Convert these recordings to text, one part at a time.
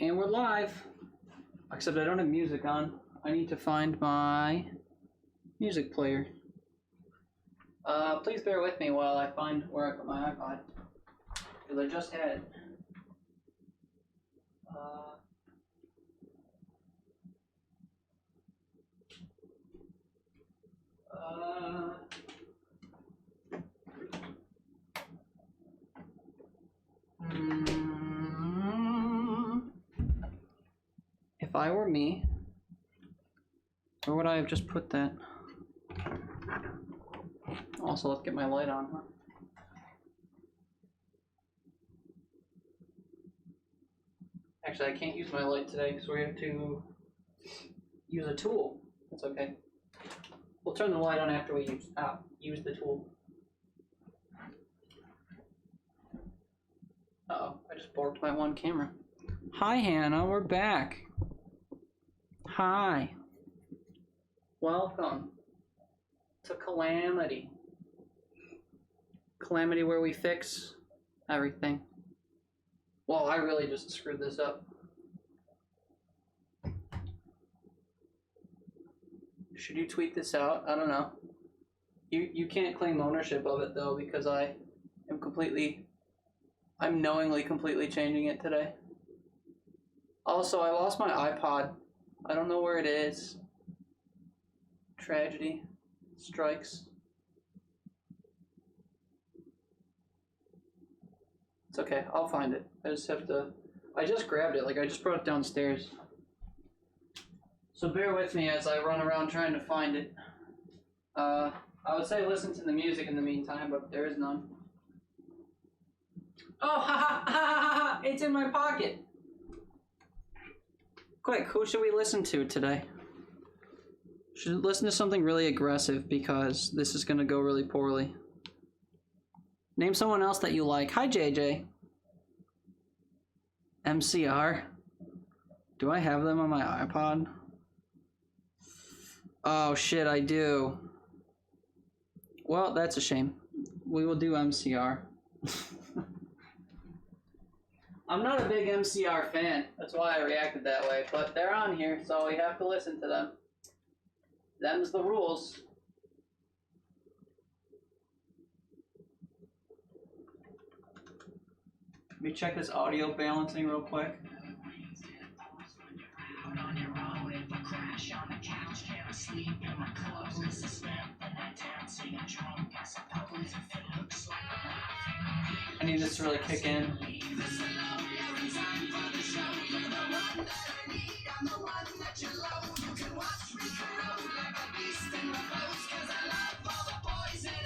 And we're live. Except I don't have music on. I need to find my music player. Please bear with me while I find where I put my iPod. Because I just had it. If I were me, where would I have just put that? Also, let's get my light on, huh? Actually, I can't use my light today, so we have to use a tool. That's okay. We'll turn the light on after we use the tool. Uh-oh, I just borked my one camera. Hi, Hannah, we're back. Hi. Welcome to Calamity. Calamity where we fix everything. Well, I really just screwed this up. Should you tweet this out? I don't know. You can't claim ownership of it though, because I'm knowingly completely changing it today. Also, I lost my iPod. I don't know where it is. Tragedy strikes. It's okay, I'll find it. I just grabbed it, like I just brought it downstairs. So bear with me as I run around trying to find it. I would say listen to the music in the meantime, but there is none. Oh, ha ha ha ha ha! It's in my pocket! Quick, who should we listen to today? Should listen to something really aggressive because this is gonna go really poorly. Name someone else that you like. Hi, JJ. MCR. Do I have them on my iPod? Oh shit, I do. Well, that's a shame. We will do MCR. I'm not a big MCR fan. That's why I reacted that way. But they're on here, so we have to listen to them. Them's the rules. Let me check this audio balancing real quick. I need this to really kick in.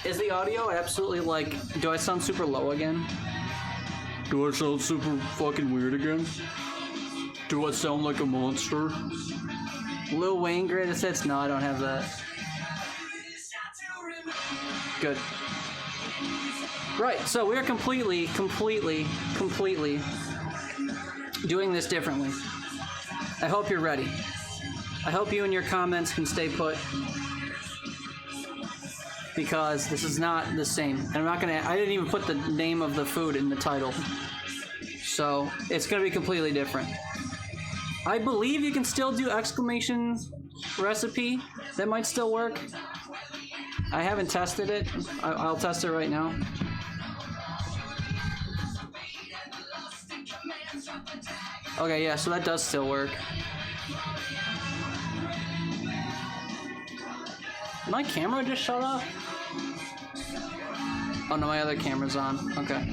Is the audio absolutely like, do I sound super low again? Do I sound super fucking weird again? Do I sound like a monster? Lil Wayne greatest hits? No, I don't have that. Good. Right, so we're completely doing this differently. I hope you're ready. I hope you and your comments can stay put. Because this is not the same. And I didn't even put the name of the food in the title. So, it's gonna be completely different. I believe you can still do exclamation recipe. That might still work. I haven't tested it. I'll test it right now. Okay, yeah, so that does still work. My camera just shut off? Oh no, my other camera's on. Okay.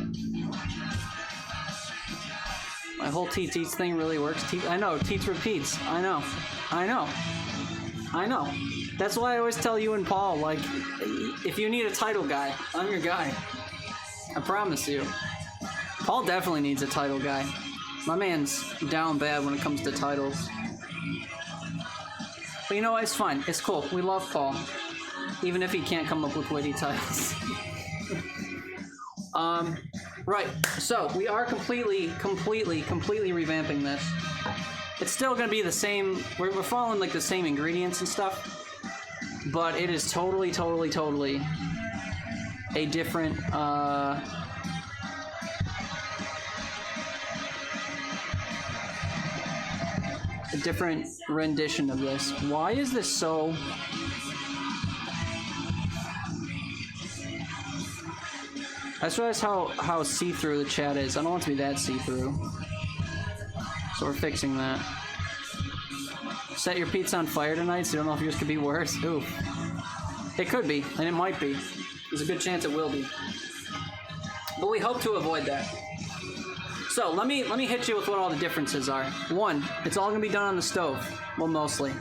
My whole Teets thing really works. I know, Teets repeats. I know. That's why I always tell you and Paul, like, if you need a title guy, I'm your guy. I promise you. Paul definitely needs a title guy. My man's down bad when it comes to titles. But you know what? It's fine. It's cool. We love Paul. Even if he can't come up with witty titles. Right. So, we are completely revamping this. It's still going to be the same. We're following, like, the same ingredients and stuff. But it is totally a different, a different rendition of this. Why is this so... I just realized how see-through the chat is. I don't want it to be that see-through. So we're fixing that. Set your pizza on fire tonight, so you don't know if yours could be worse. Ooh. It could be, and it might be. There's a good chance it will be. But we hope to avoid that. So let me hit you with what all the differences are. One, it's all gonna be done on the stove. Well, mostly.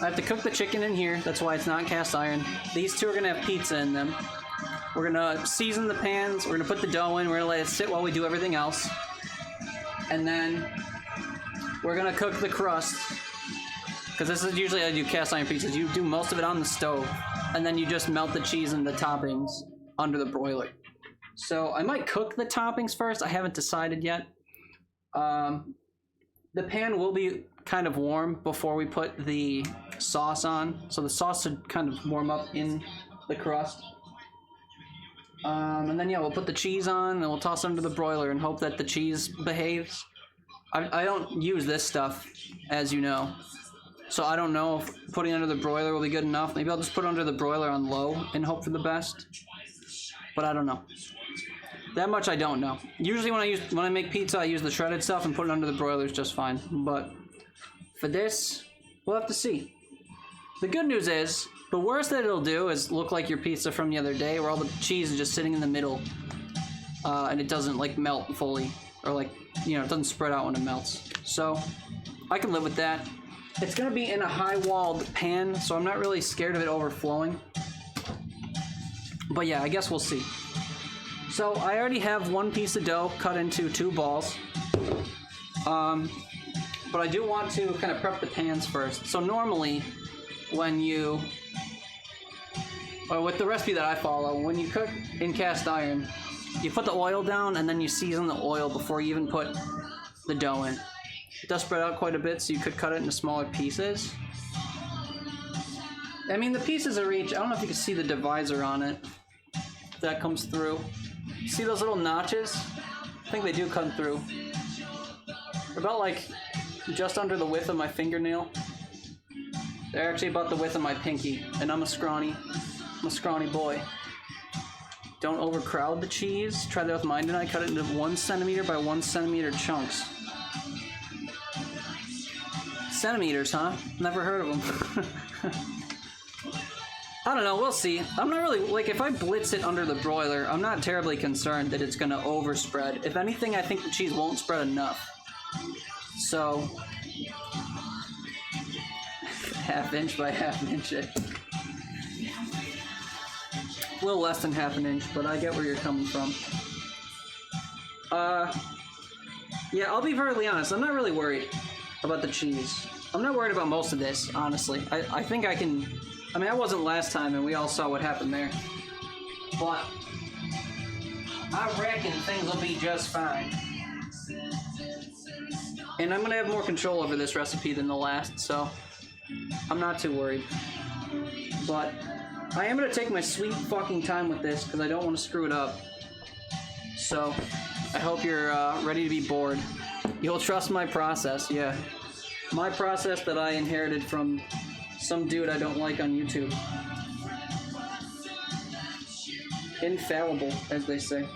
I have to cook the chicken in here. That's why it's not cast iron. These two are gonna have pizza in them. We're gonna season the pans. We're gonna put the dough in. We're gonna let it sit while we do everything else. And then we're gonna cook the crust. Because this is usually how I do cast iron pizzas. You do most of it on the stove. And then you just melt the cheese and the toppings under the broiler. So I might cook the toppings first. I haven't decided yet. The pan will be kind of warm before we put the sauce on. So the sauce should kind of warm up in the crust. And then yeah, we'll put the cheese on and we'll toss it under the broiler and hope that the cheese behaves. I don't use this stuff, as you know. So I don't know if putting it under the broiler will be good enough. Maybe I'll just put it under the broiler on low and hope for the best. But I don't know. That much I don't know. Usually when I make pizza, I use the shredded stuff and put it under the broilers just fine. But for this, we'll have to see. The good news is, the worst that it'll do is look like your pizza from the other day where all the cheese is just sitting in the middle and it doesn't like melt fully or like, you know, it doesn't spread out when it melts. So I can live with that. It's gonna be in a high-walled pan, so I'm not really scared of it overflowing. But yeah, I guess we'll see. So I already have one piece of dough cut into 2 balls. But I do want to kind of prep the pans first. So normally, when you, or with the recipe that I follow, when you cook in cast iron, you put the oil down and then you season the oil before you even put the dough in. It does spread out quite a bit, so you could cut it into smaller pieces. I mean, the pieces are each, I don't know if you can see the divisor on it. If that comes through. See those little notches? I think they do come through. They're about like just under the width of my fingernail. They're actually about the width of my pinky, and I'm a scrawny boy. Don't overcrowd the cheese. Try that with mine tonight. Cut it into 1 centimeter by 1 centimeter chunks. Centimeters, huh? Never heard of them. I don't know, we'll see. I'm not really, like, if I blitz it under the broiler, I'm not terribly concerned that it's gonna overspread. If anything, I think the cheese won't spread enough. So, ½ inch by ½ inch. A little less than ½ inch, but I get where you're coming from. Yeah, I'll be perfectly honest, I'm not really worried about the cheese. I'm not worried about most of this, honestly. I think I can... I mean, I wasn't last time, and we all saw what happened there. But I reckon things will be just fine. And I'm going to have more control over this recipe than the last, so I'm not too worried. But I am going to take my sweet fucking time with this, because I don't want to screw it up. So I hope you're ready to be bored. You'll trust my process, yeah. My process that I inherited from some dude I don't like on YouTube. Infallible, as they say.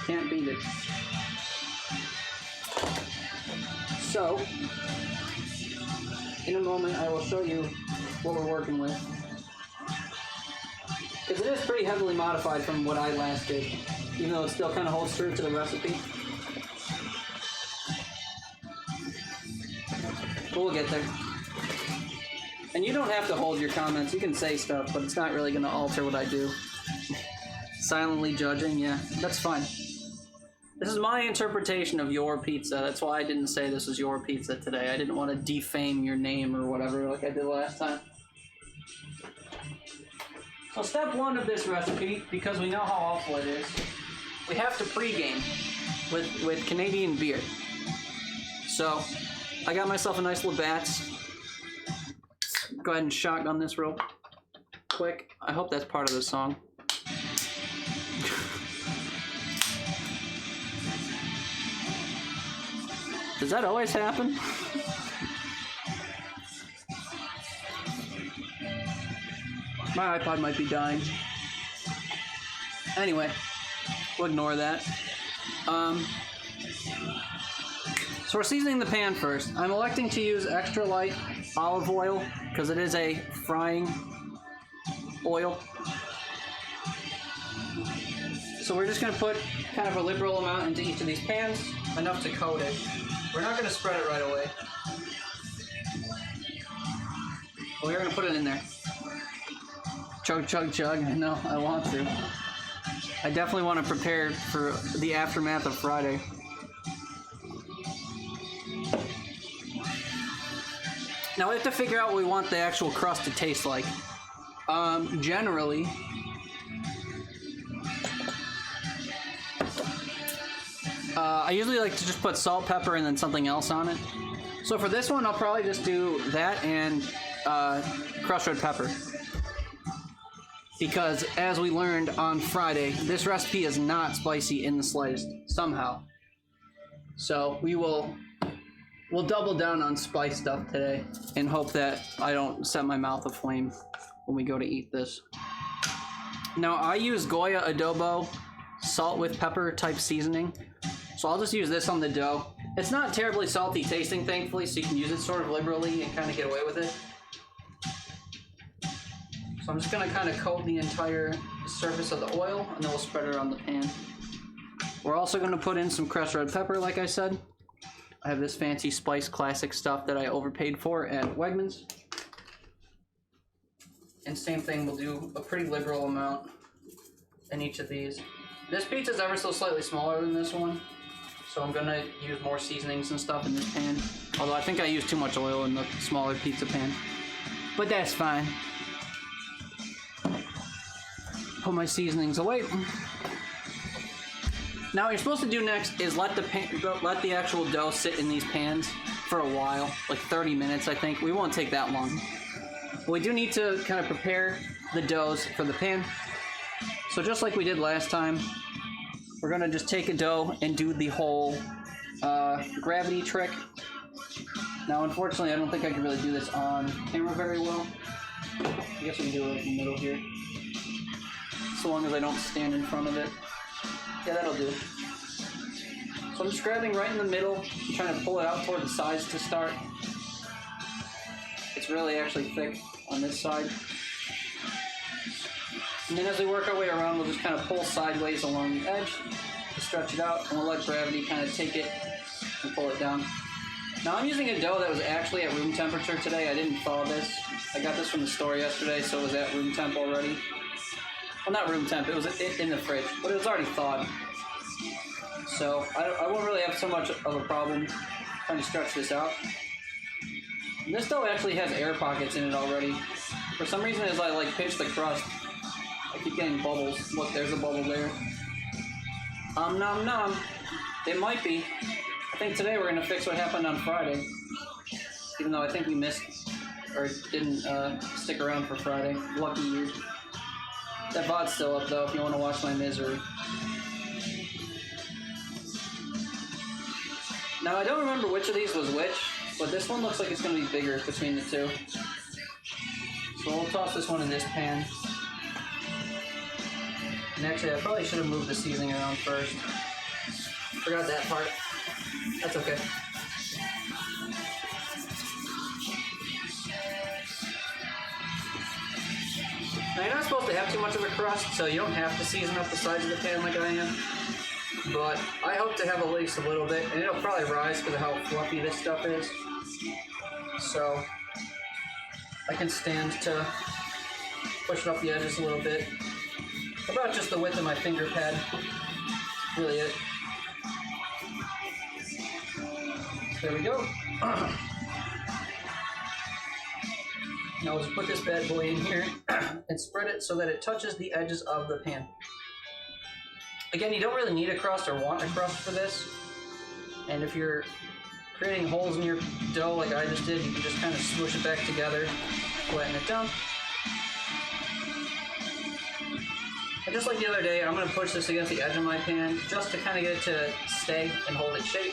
Can't beat it. So, in a moment I will show you what we're working with. Because it is pretty heavily modified from what I last did, even though it still kind of holds true to the recipe. But we'll get there. And you don't have to hold your comments. You can say stuff, but it's not really going to alter what I do. Silently judging, yeah, that's fine. This is my interpretation of your pizza. That's why I didn't say this was your pizza today. I didn't want to defame your name or whatever like I did last time. So step 1 of this recipe, because we know how awful it is, we have to pregame with Canadian beer. So I got myself a nice Labatt's. Go ahead and shotgun this real quick. I hope that's part of the song. Does that always happen? My iPod might be dying. Anyway, we'll ignore that. So we're seasoning the pan first. I'm electing to use extra light olive oil because it is a frying oil. So we're just going to put kind of a liberal amount into each of these pans, enough to coat it. We're not going to spread it right away. We're going to put it in there. Chug, chug, chug. I know, I want to. I definitely want to prepare for the aftermath of Friday. Now we have to figure out what we want the actual crust to taste like. Generally, I usually like to just put salt, pepper, and then something else on it. So for this one, I'll probably just do that and crushed red pepper. Because as we learned on Friday, this recipe is not spicy in the slightest, somehow. So we'll double down on spice stuff today and hope that I don't set my mouth aflame when we go to eat this. Now I use Goya adobo salt with pepper type seasoning. So I'll just use this on the dough. It's not terribly salty tasting, thankfully, so you can use it sort of liberally and kind of get away with it. So I'm just gonna kind of coat the entire surface of the oil and then we'll spread it on the pan. We're also gonna put in some crushed red pepper, like I said. I have this fancy Spice Classic stuff that I overpaid for at Wegmans. And same thing, we'll do a pretty liberal amount in each of these. This pizza is ever so slightly smaller than this one, so I'm gonna use more seasonings and stuff in this pan. Although I think I used too much oil in the smaller pizza pan. But that's fine. Put my seasonings away. Now what you're supposed to do next is let the actual dough sit in these pans for a while, like 30 minutes I think. We won't take that long. But we do need to kind of prepare the doughs for the pan. So just like we did last time, we're gonna just take a dough and do the whole gravity trick. Now unfortunately I don't think I can really do this on camera very well. I guess we can do it in the middle here. So long as I don't stand in front of it. Yeah, that'll do. So I'm just grabbing right in the middle, I'm trying to pull it out toward the sides to start. It's really actually thick on this side. And then as we work our way around, we'll just kind of pull sideways along the edge to stretch it out, and we'll let gravity kind of take it and pull it down. Now I'm using a dough that was actually at room temperature today. I didn't thaw this. I got this from the store yesterday, so it was at room temp already. Well, not room temp, it was in the fridge, but it was already thawed. So I won't really have so much of a problem trying to stretch this out. And this dough actually has air pockets in it already. For some reason, as I pinch the crust, I keep getting bubbles. Look, there's a bubble there. Nom nom. It might be. I think today we're gonna fix what happened on Friday. Even though I think we missed, or didn't stick around for Friday. Lucky you. That VOD's still up though if you want to watch my misery. Now I don't remember which of these was which, but this one looks like it's going to be bigger between the two. So we'll toss this one in this pan. And actually I probably should have moved the seasoning around first. Forgot that part. That's okay. Now you're not supposed to have too much of a crust, so you don't have to season up the sides of the pan like I am. But I hope to have at least a little bit, and it'll probably rise because of how fluffy this stuff is. So I can stand to push it up the edges a little bit. About just the width of my finger pad. Really it. There we go. Now let's put this bad boy in here and spread it so that it touches the edges of the pan. Again, you don't really need a crust or want a crust for this. And if you're creating holes in your dough like I just did, you can just kind of smoosh it back together, flatten it down. And just like the other day, I'm going to push this against the edge of my pan just to kind of get it to stay and hold its shape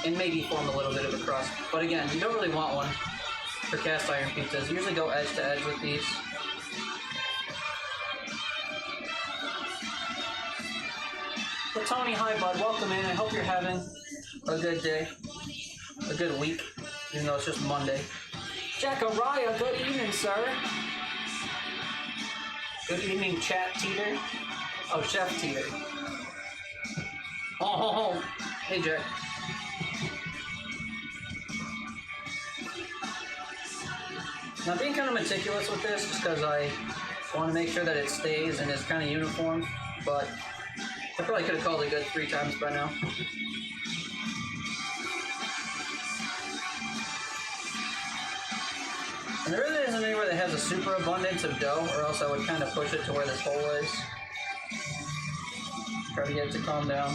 and maybe form a little bit of a crust. But again, you don't really want one for cast iron pizzas. You usually go edge to edge with these. Tony, hi bud, welcome in. I hope you're having a good day, a good week, even though it's just Monday. Jacariah, good evening, sir. Good evening, chat Teeter. Oh, Chef Teeter. Oh, hey Jack. Now, I'm being kind of meticulous with this just because I want to make sure that it stays and is kind of uniform, but I probably could have called it good 3 times by now. And there really isn't anywhere that has a super abundance of dough, or else I would kind of push it to where this hole is. Try to get it to calm down.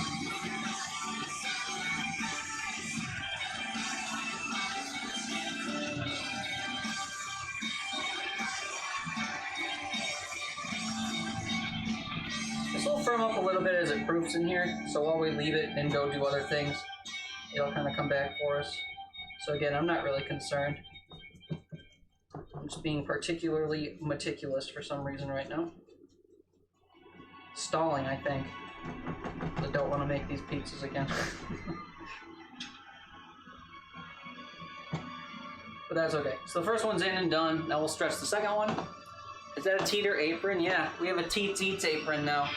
This will firm up a little bit as it proofs in here, so while we leave it and go do other things, it'll kind of come back for us. So again, I'm not really concerned. I'm just being particularly meticulous for some reason right now. Stalling, I think. I don't want to make these pizzas again. But that's okay. So the first one's in and done. Now we'll stretch the second one. Is that a Teeter apron? Yeah, we have a Teet apron now.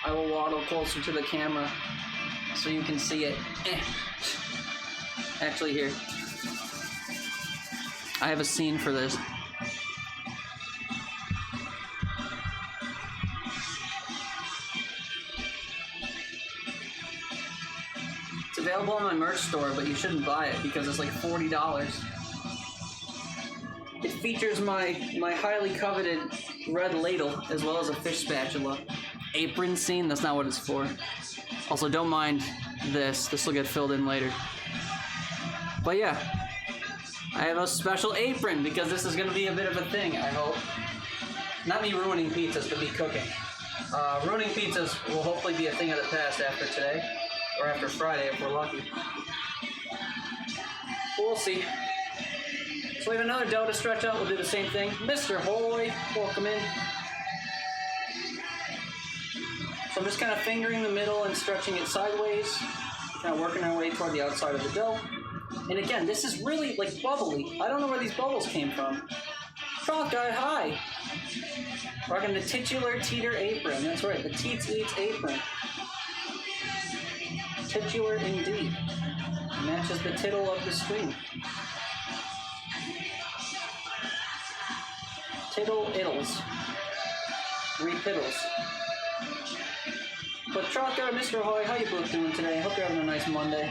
I will waddle closer to the camera so you can see it. Actually, here. I have a scene for this. It's available on my merch store, but you shouldn't buy it because it's like $40. It features my highly coveted red ladle as well as a fish spatula. Apron scene, that's not what it's for. Also, don't mind this. This will get filled in later. But yeah, I have a special apron because this is going to be a bit of a thing, I hope. Not me ruining pizzas, but me cooking. Ruining pizzas will hopefully be a thing of the past after today, or after Friday if we're lucky. We'll see. So we have another dough to stretch out. We'll do the same thing. Mr. Hoy, welcome in. So I'm just kind of fingering the middle and stretching it sideways, kind of working our way toward the outside of the dough. And again, this is really like bubbly. I don't know where these bubbles came from. Frog guy, hi. Rocking the titular Teeter apron. That's right, the Teets Eats apron. Titular indeed. Matches the tittle of the stream. Tittle iddles. Repiddles. But Trucker, Mr. Hoy, how you both doing today? Hope you're having a nice Monday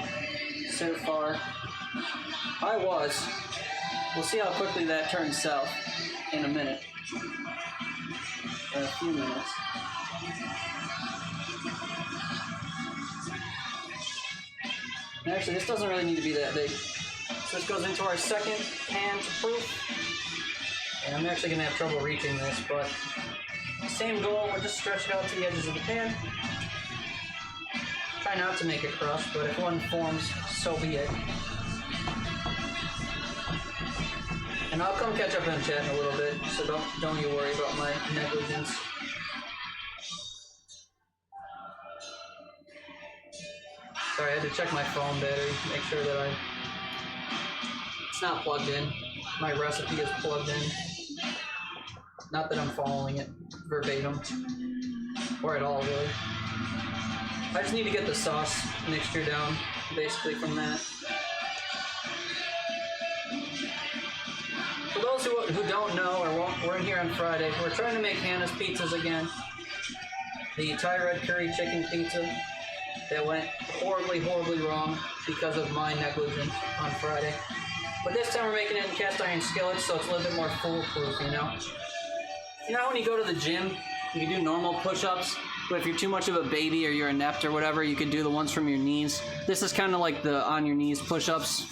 so far. I was. We'll see how quickly that turns south in a minute. Or a few minutes. And actually, this doesn't really need to be that big. So this goes into our second pan to proof. And I'm actually going to have trouble reaching this, but same goal. We'll just stretch it out to the edges of the pan. Try not to make a crust, but if one forms, so be it. And I'll come catch up on chat in a little bit, so don't you worry about my negligence. Sorry, I had to check my phone battery, make sure that it's not plugged in. My recipe is plugged in. Not that I'm following it verbatim, or at all, really. I just need to get the sauce mixture down, basically, from that. For those who don't know or weren't here on Friday, we're trying to make Hannah's pizzas again. The Thai red curry chicken pizza that went horribly, horribly wrong because of my negligence on Friday. But this time we're making it in cast iron skillets, so it's a little bit more foolproof, you know? You know how when you go to the gym, you can do normal push-ups, but if you're too much of a baby or you're inept or whatever, you can do the ones from your knees. This is kind of like the on-your-knees push-ups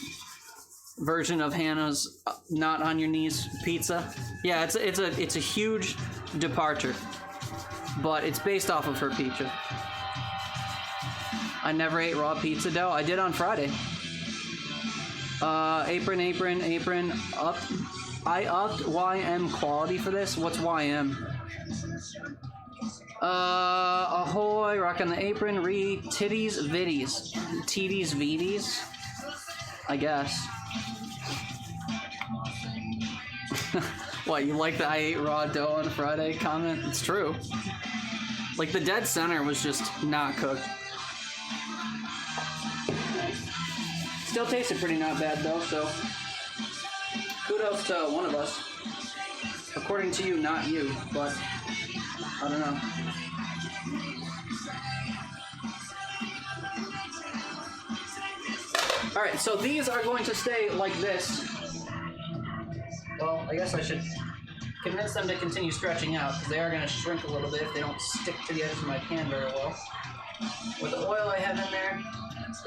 version of Hannah's not on your knees pizza. Yeah, it's a huge departure, but it's based off of her pizza. I never ate raw pizza dough. I did on Friday. Apron, up. I upped YM quality for this. What's YM? Ahoy, rocking the apron, titties, viddies. Titties, viddies? I guess. What, you like the I ate raw dough on Friday comment? It's true. Like, the dead center was just not cooked. Still tasted pretty not bad, though, so kudos to one of us. According to you, not you, but I don't know. Alright, so these are going to stay like this. Well, I guess I should convince them to continue stretching out, because they are going to shrink a little bit if they don't stick to the edge of my pan very well. With the oil I have in there,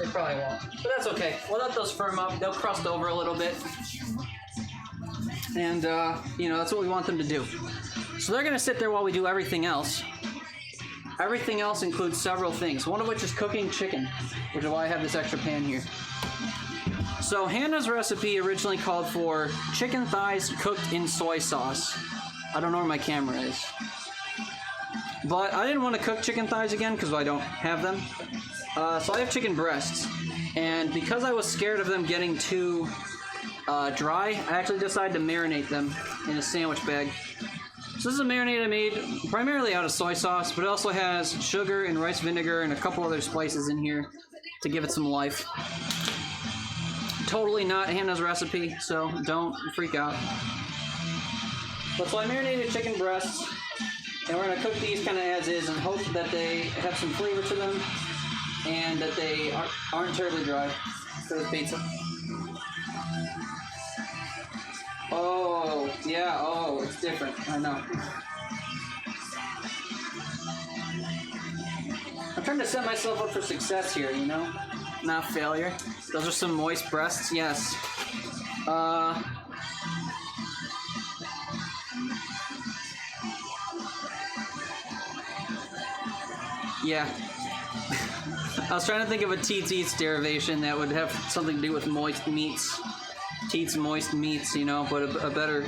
they probably won't. But that's okay. We'll let those firm up. They'll crust over a little bit. And, you know, that's what we want them to do. So they're going to sit there while we do everything else. Everything else includes several things, one of which is cooking chicken, which is why I have this extra pan here. So Hannah's recipe originally called for chicken thighs cooked in soy sauce. I don't know where my camera is. But I didn't want to cook chicken thighs again because I don't have them. So I have chicken breasts. And because I was scared of them getting too dry, I actually decided to marinate them in a sandwich bag. So this is a marinade I made primarily out of soy sauce, but it also has sugar and rice vinegar and a couple other spices in here to give it some life. Totally not Hannah's recipe, so don't freak out. But so I marinated chicken breasts, and we're going to cook these kind of as is and hope that they have some flavor to them and that they aren't terribly dry for the pizza. Oh, yeah, oh, it's different, I know. I'm trying to set myself up for success here, you know? Not failure. Those are some moist breasts, yes. Yeah. I was trying to think of a Teet's derivation that would have something to do with moist meats. Teet's moist meats, you know, but a better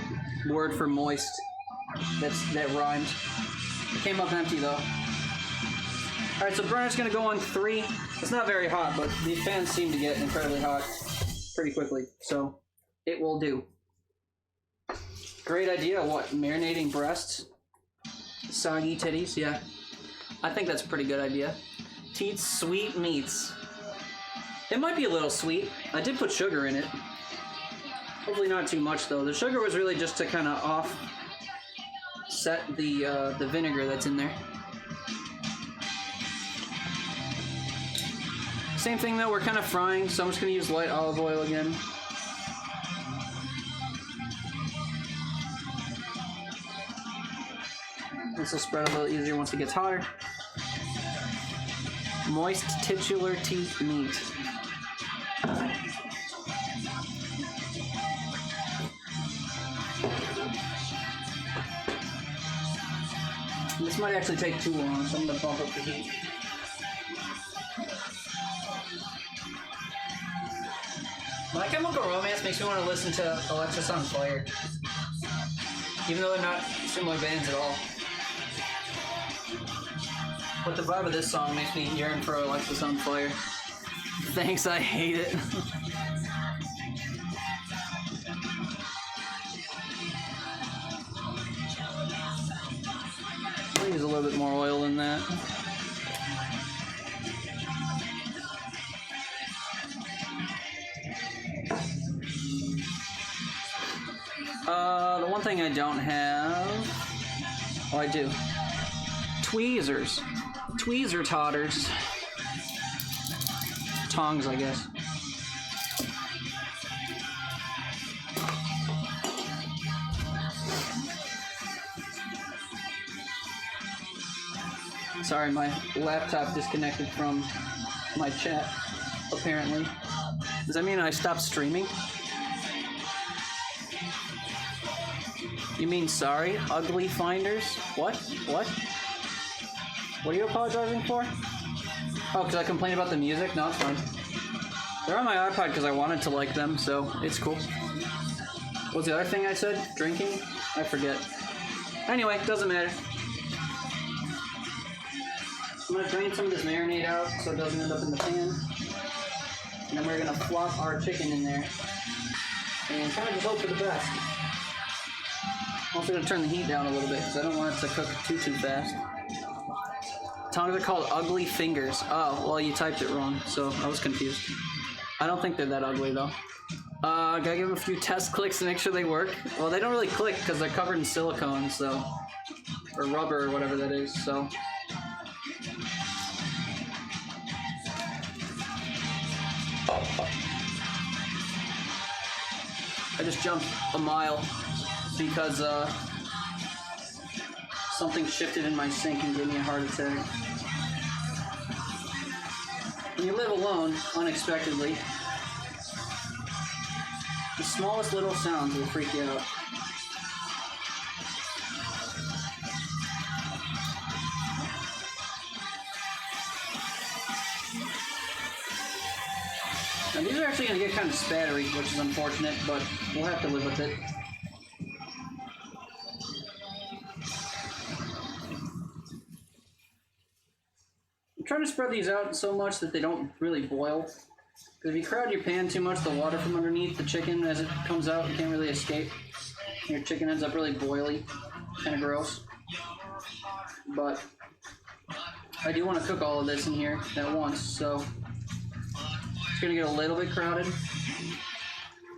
word for moist that rhymed. It came up empty though. Alright, so burner's gonna go on 3. It's not very hot, but these pans seem to get incredibly hot pretty quickly, so it will do. Great idea, what? Marinating breasts? Soggy titties, yeah. I think that's a pretty good idea. Teet's sweet meats. It might be a little sweet. I did put sugar in it. Hopefully not too much though. The sugar was really just to kind of offset the vinegar that's in there. Same thing though, we're kind of frying, so I'm just going to use light olive oil again. This will spread a little easier once it gets hotter. Moist titular teeth meat. This might actually take too long, so I'm going to bump up the heat. My Chemical Romance makes me want to listen to Alexis on Fire. Even though they're not similar bands at all. But the vibe of this song makes me yearn for Alexis on Fire. Thanks, I hate it. I'll use a little bit more oil than that. The one thing I don't have... Oh, I do. Tweezers. Tweezer totters. Tongs, I guess. Sorry, my laptop disconnected from my chat, apparently. Does that mean I stopped streaming? You mean sorry, ugly finders? What? What? What are you apologizing for? Oh, because I complained about the music? No, it's fine. They're on my iPod because I wanted to like them, so it's cool. What's the other thing I said? Drinking? I forget. Anyway, doesn't matter. I'm gonna drain some of this marinade out so it doesn't end up in the pan. And then we're gonna flop our chicken in there. And kind of just hope for the best. I'm also gonna turn the heat down a little bit because I don't want it to cook too fast. Tongs are called ugly fingers. Oh, well you typed it wrong, so I was confused. I don't think they're that ugly though. Gotta give them a few test clicks to make sure they work. Well, they don't really click because they're covered in silicone, so... or rubber or whatever that is, so... I just jumped a mile because something shifted in my sink and gave me a heart attack. When you live alone, unexpectedly, the smallest little sounds will freak you out. Now these are actually going to get kind of spattery, which is unfortunate, but we'll have to live with it. I'm trying to spread these out so much that they don't really boil. Because if you crowd your pan too much, the water from underneath the chicken as it comes out can't really escape. Your chicken ends up really boily, kind of gross. But I do want to cook all of this in here at once, so it's going to get a little bit crowded.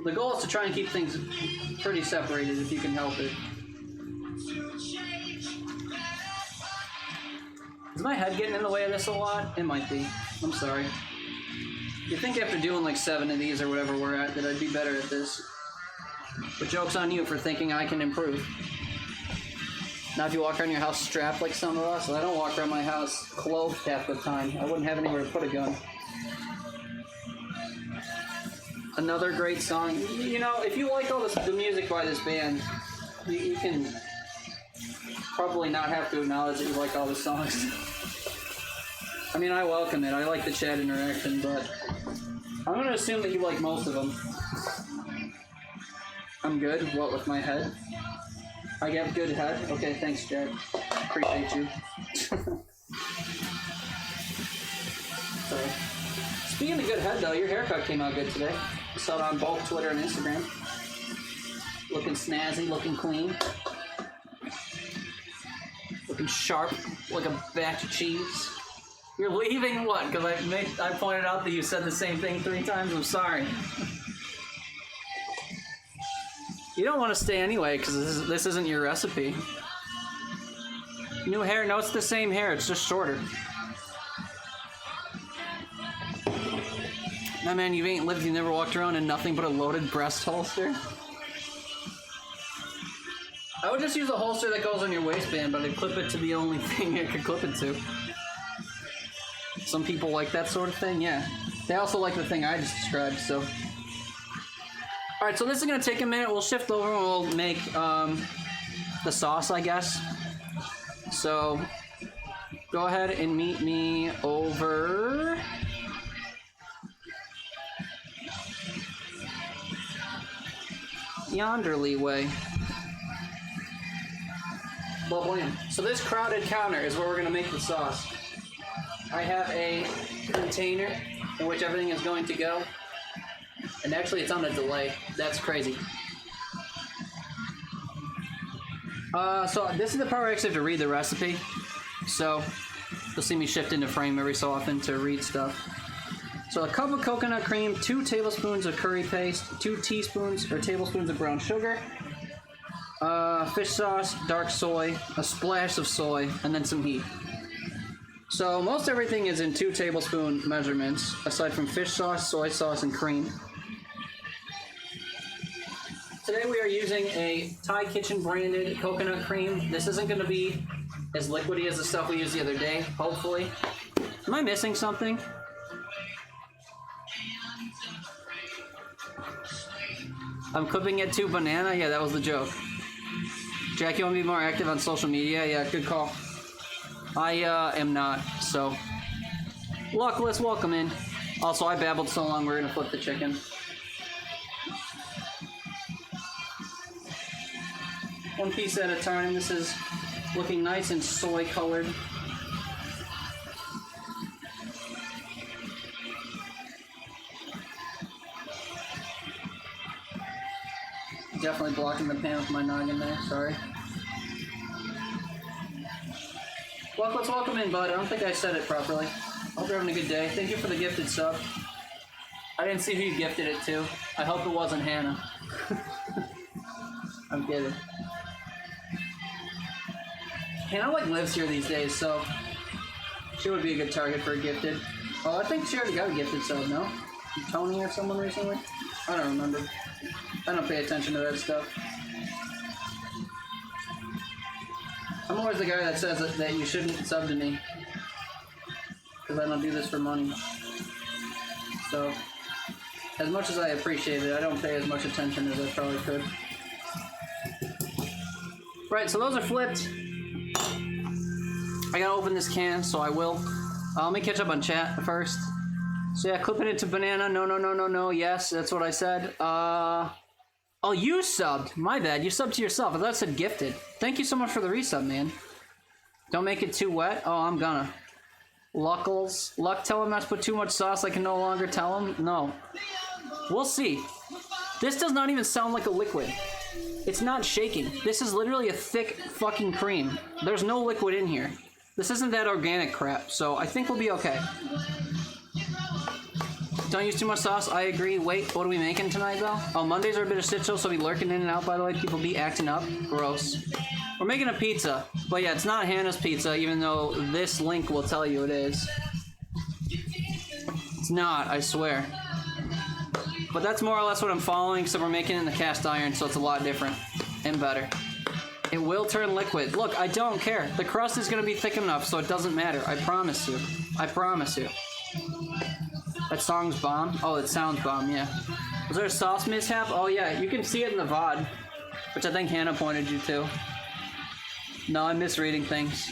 The goal is to try and keep things pretty separated if you can help it. Is my head getting in the way of this a lot? It might be. I'm sorry. You'd think after doing like 7 of these or whatever we're at that I'd be better at this. But joke's on you for thinking I can improve. Now if you walk around your house strapped like some of us, well, I don't walk around my house clothed half the time. I wouldn't have anywhere to put a gun. Another great song. You know, if you like all the music by this band, you can probably not have to acknowledge that you like all the songs. I mean, I welcome it. I like the chat interaction, but I'm going to assume that you like most of them. I'm good. What, with my head? I get good head? Okay, thanks, Jack. Appreciate you. Sorry. Speaking of good head, though, your haircut came out good today. I saw it on both Twitter and Instagram. Looking snazzy, looking clean. Looking sharp, like a batch of cheese. You're leaving what? Because I pointed out that you said the same thing 3 times. I'm sorry. You don't want to stay anyway because this isn't your recipe. New hair? No, it's the same hair. It's just shorter. Nah, man, you ain't lived. You never walked around in nothing but a loaded breast holster. I would just use a holster that goes on your waistband, but I'd clip it to the only thing it could clip it to. Some people like that sort of thing, yeah. They also like the thing I just described, so. Alright, so this is going to take a minute. We'll shift over and we'll make the sauce, I guess. So, go ahead and meet me over... yonderly way. So this crowded counter is where we're going to make the sauce. I have a container in which everything is going to go. And actually it's on a delay. That's crazy. So this is the part where I actually have to read the recipe. So you'll see me shift into frame every so often to read stuff. So a cup of coconut cream, 2 tablespoons of curry paste, 2 teaspoons or tablespoons of brown sugar, fish sauce, dark soy, a splash of soy, and then some heat. So most everything is in 2 tablespoon measurements, aside from fish sauce, soy sauce, and cream. Today we are using a Thai Kitchen branded coconut cream. This isn't going to be as liquidy as the stuff we used the other day, hopefully. Am I missing something? I'm clipping it to banana? Yeah, that was the joke. Jack, you want to be more active on social media? Yeah, good call. I am not, so. Luckless, welcome in. Also, I babbled so long, we're going to flip the chicken. One piece at a time. This is looking nice and soy colored. definitely blocking the pan with my noggin there. Sorry. Well, let's welcome in, bud. I don't think I said it properly. Hope you're having a good day. Thank you for the gifted sub. I didn't see who you gifted it to. I hope it wasn't Hannah. I'm kidding. Hannah like lives here these days, so she would be a good target for a gifted. Oh, I think she already got a gifted sub, no? Tony or someone recently? I don't remember. I don't pay attention to that stuff. I'm always the guy that says that you shouldn't sub to me. Because I don't do this for money. So, as much as I appreciate it, I don't pay as much attention as I probably could. Right, so those are flipped. I gotta open this can, so I will. Let me catch up on chat first. So yeah, clip it into banana. No. Yes, that's what I said. Oh, you subbed. My bad. You subbed to yourself. I thought it said gifted. Thank you so much for the resub, man. Don't make it too wet. Oh, I'm gonna. Luckles. Luck, tell him not to put too much sauce. I can no longer tell him. No. We'll see. This does not even sound like a liquid. It's not shaking. This is literally a thick fucking cream. There's no liquid in here. This isn't that organic crap, so I think we'll be okay. Don't use too much sauce. I agree. Wait, what are we making tonight, though? Oh, Mondays are a bit of shit show, so we lurking in and out, by the way. People be acting up. Gross. We're making a pizza. But yeah, it's not Hannah's pizza, even though this link will tell you it is. It's not, I swear. But that's more or less what I'm following, so we're making it in the cast iron, so it's a lot different and better. It will turn liquid. Look, I don't care. The crust is going to be thick enough, so it doesn't matter. I promise you. I promise you. That song's bomb? Oh, it sounds bomb, yeah. Was there a sauce mishap? Oh, yeah, you can see it in the VOD, which I think Hannah pointed you to. No, I'm misreading things.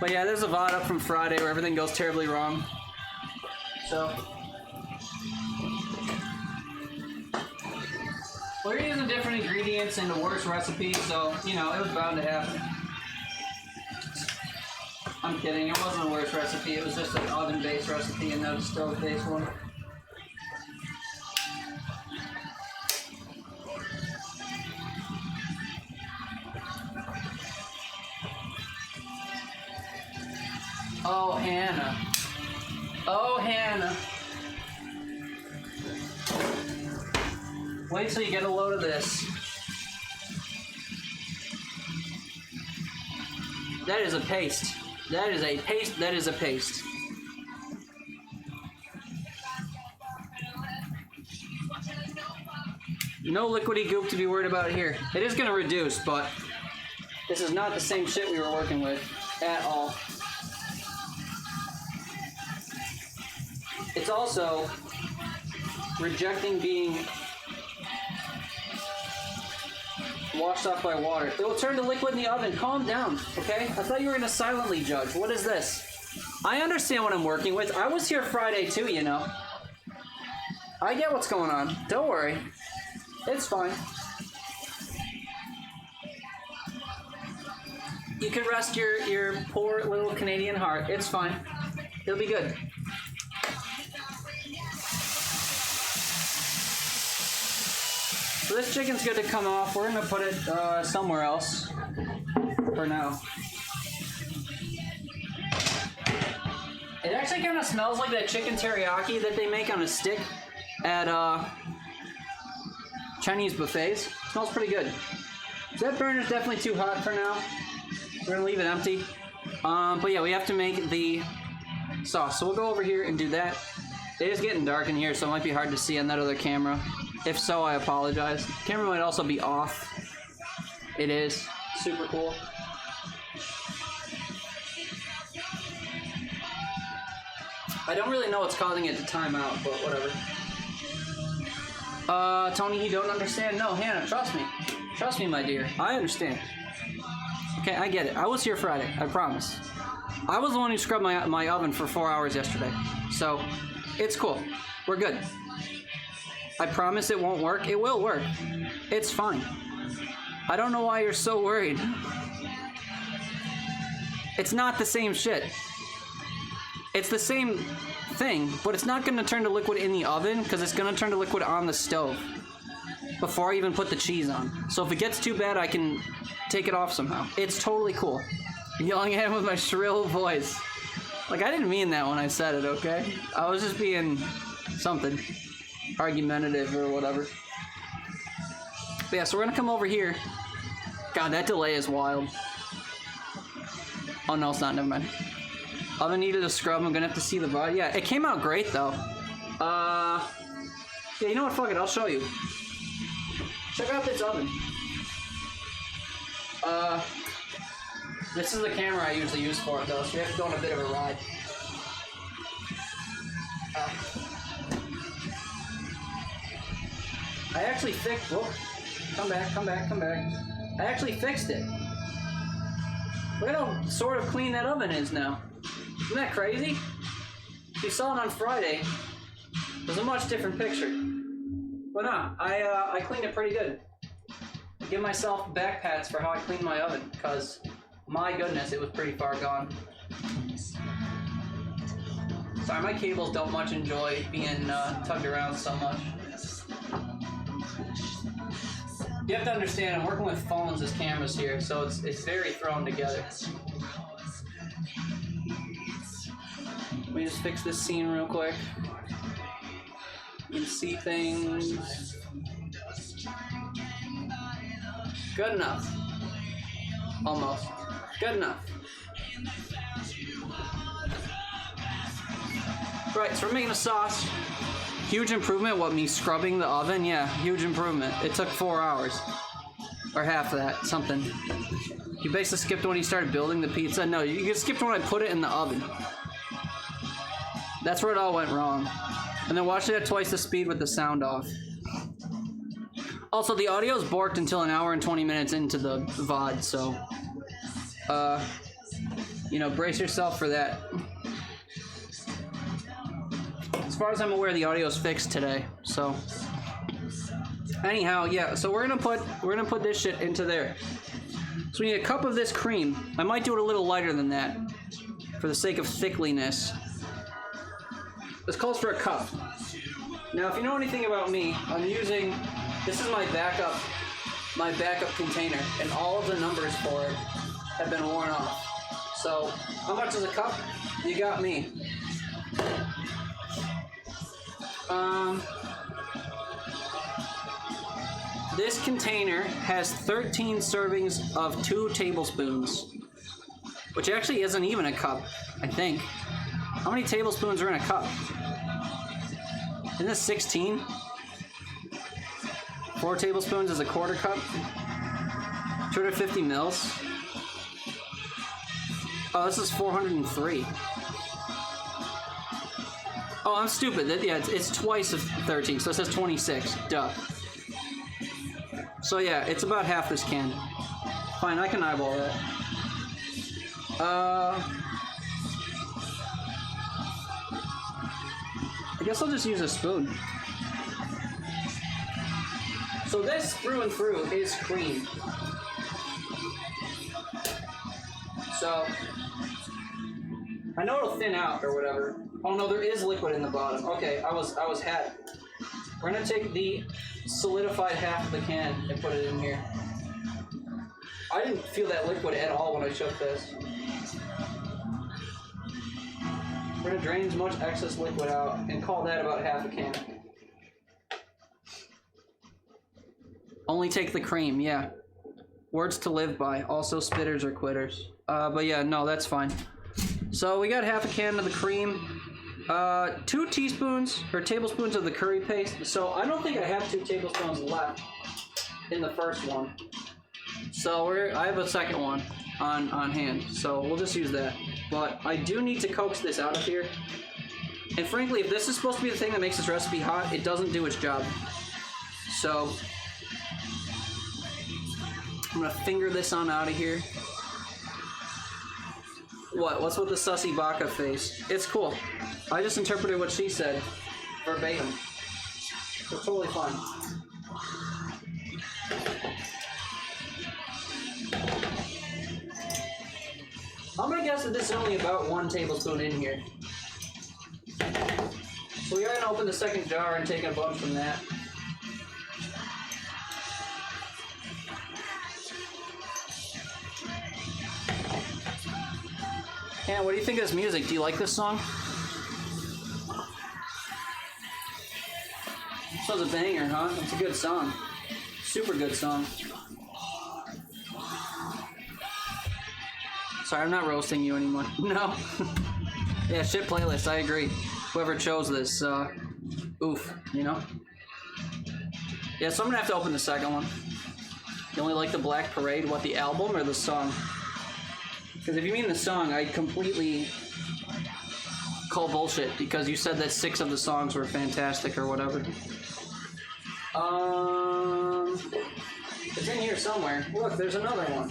But yeah, there's a VOD up from Friday where everything goes terribly wrong. So. We're using different ingredients in a worse recipe, so, you know, it was bound to happen. I'm kidding, it wasn't a worse recipe, it was just an oven-based recipe and not a stove-based one. Oh, Hannah. Oh, Hannah. Wait till you get a load of this. That is a paste. That is a paste. That is a paste. No liquidy goop to be worried about here. It is going to reduce, but this is not the same shit we were working with at all. It's also rejecting being washed off by water. It will turn to liquid in the oven. Calm down, okay? I thought you were gonna silently judge. What is this? I understand what I'm working with. I was here Friday too, you know. I get what's going on. Don't worry. It's fine. You can rest your poor little Canadian heart. It's fine. It'll be good. So this chicken's good to come off. We're gonna put it somewhere else for now. It actually kind of smells like that chicken teriyaki that they make on a stick at Chinese buffets. It smells pretty good. So that burner's definitely too hot for now. We're gonna leave it empty. But yeah, we have to make the sauce. So we'll go over here and do that. It is getting dark in here, so it might be hard to see on that other camera. If so, I apologize. Camera might also be off. It is. Super cool. I don't really know what's causing it to time out, but whatever. Tony, you don't understand? No, Hannah, trust me. Trust me, my dear. I understand. Okay, I get it. I was here Friday, I promise. I was the one who scrubbed my oven for 4 hours yesterday. So, it's cool. We're good. I promise it won't work. It will work. It's fine. I don't know why you're so worried. It's not the same shit. It's the same thing, but it's not going to turn to liquid in the oven because it's going to turn to liquid on the stove. before I even put the cheese on. So if it gets too bad, I can take it off somehow. It's totally cool. Yelling at him with my shrill voice. Like, I didn't mean that when I said it, okay? I was just being something argumentative or whatever. But yeah, so we're gonna come over here. God, that delay is wild. Oh no, it's not, never mind. Oven needed a scrub, I'm gonna have to see the VOD. Yeah, it came out great though. Yeah, you know what, fuck it, I'll show you. Check out this oven. This is the camera I usually use for it though, so you have to go on a bit of a ride. I actually fixed, whoop, come back. I actually fixed it. Look at how sort of clean that oven is now. Isn't that crazy? If you saw it on Friday, it was a much different picture. But no, I cleaned it pretty good. I give myself back pats for how I cleaned my oven, because my goodness, it was pretty far gone. Sorry, my cables don't much enjoy being tugged around so much. You have to understand, I'm working with phones as cameras here, so it's very thrown together. Let me just fix this scene real quick. You can see things. Good enough. Almost. Good enough. Right, so we're making a sauce. Huge improvement, what, me scrubbing the oven? Yeah, huge improvement. It took 4 hours. Or half of that, something. You basically skipped when you started building the pizza? No, you skipped when I put it in the oven. That's where it all went wrong. And then watched it at twice the speed with the sound off. Also, the audio's borked until an hour and 20 minutes into the VOD, so... you know, brace yourself for that. As far as I'm aware, the audio's fixed today, so... Anyhow, yeah, so we're gonna put this shit into there. So we need a cup of this cream. I might do it a little lighter than that, for the sake of thickliness. This calls for a cup. Now, if you know anything about me, I'm using... This is my backup container, and all of the numbers for it have been worn off. So, how much is a cup? You got me. This container has 13 servings of 2 tablespoons, which actually isn't even a cup, I think. How many tablespoons are in a cup? Isn't this 16? 4 tablespoons is a quarter cup. 250 mils. Oh, this is 403. Oh, I'm stupid. Yeah, it's twice of 13, so it says 26. Duh. So yeah, it's about half this can. Fine, I can eyeball that. I guess I'll just use a spoon. So this, through and through, is cream. So, I know it'll thin out or whatever. Oh no, there is liquid in the bottom. Okay, I was had. We're gonna take the solidified half of the can and put it in here. I didn't feel that liquid at all when I shook this. We're gonna drain as much excess liquid out and call that about half a can. Only take the cream, yeah. Words to live by. Also, spitters or quitters. But yeah, no, that's fine. So we got half a can of the cream. 2 teaspoons or tablespoons of the curry paste. So I don't think I have 2 tablespoons left in the first one. So I have a second one on hand. So we'll just use that. But I do need to coax this out of here. And frankly, if this is supposed to be the thing that makes this recipe hot, it doesn't do its job. So I'm gonna finger this on out of here. What's with the sussy baka face? It's cool. I just interpreted what she said verbatim. It's totally fine. I'm gonna guess that this is only about 1 tablespoon in here. So we are gonna open the second jar and take a bunch from that. Yeah, what do you think of this music? Do you like this song? This was a banger, huh? It's a good song. Super good song. Sorry, I'm not roasting you anymore. No. Yeah, shit playlist, I agree. Whoever chose this, oof, you know? Yeah, so I'm gonna have to open the second one. You only like the Black Parade? What, the album or the song? Because if you mean the song, I completely call bullshit because you said that 6 of the songs were fantastic or whatever. It's in here somewhere. Look, there's another one.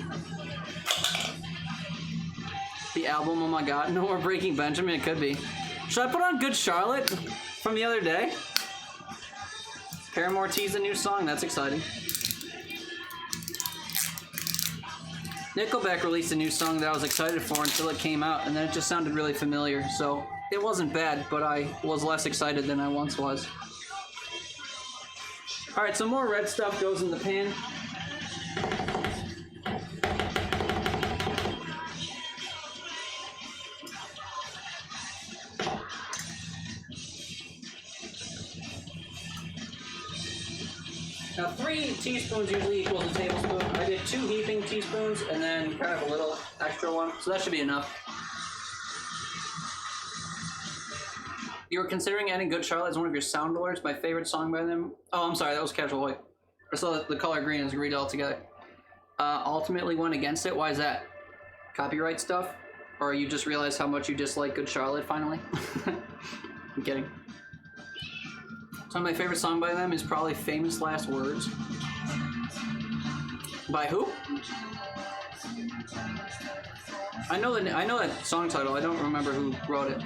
The album, oh my god. No more Breaking Benjamin, it could be. Should I put on Good Charlotte from the other day? Paramore teased a new song, that's exciting. Nickelback released a new song that I was excited for until it came out, and then it just sounded really familiar, so it wasn't bad, but I was less excited than I once was. Alright, some more red stuff goes in the pan. Now 3 teaspoons usually equals a tablespoon. I did 2 heaping teaspoons and then kind of a little extra one, so that should be enough. You were considering adding Good Charlotte as one of your sound alerts, my favorite song by them. Oh, I'm sorry, that was Casual White. I saw the color green is agreed altogether. Ultimately went against it, why is that? Copyright stuff? Or you just realized how much you dislike Good Charlotte finally? I'm kidding. So my favorite song by them is probably Famous Last Words. By who? I know that song title, I don't remember who wrote it.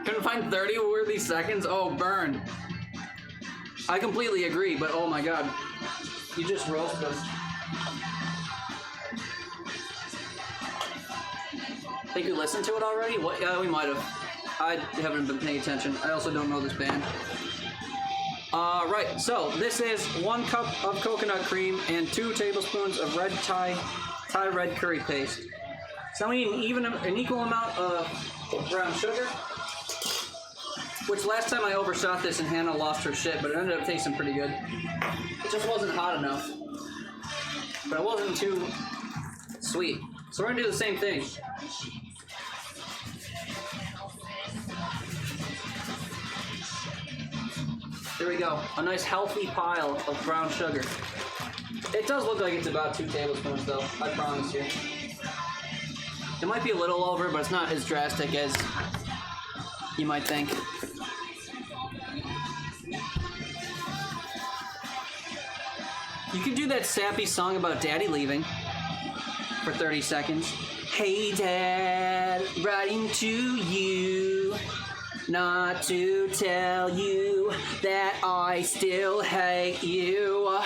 Couldn't find 30 worthy seconds? Oh, burn. I completely agree, but oh my god. You just roasted us. Think you listened to it already? What? Yeah, we might have. I haven't been paying attention. I also don't know this band. Right, so this is 1 cup of coconut cream and 2 tablespoons of red Thai red curry paste. So we need an equal amount of brown sugar. Which last time I overshot this and Hannah lost her shit, but it ended up tasting pretty good. It just wasn't hot enough. But it wasn't too sweet. So we're gonna do the same thing. There we go. A nice healthy pile of brown sugar. It does look like it's about 2 tablespoons though, I promise you. It might be a little over, but it's not as drastic as you might think. You can do that sappy song about daddy leaving for 30 seconds. Hey dad, writing to you, not to tell you that I still hate you,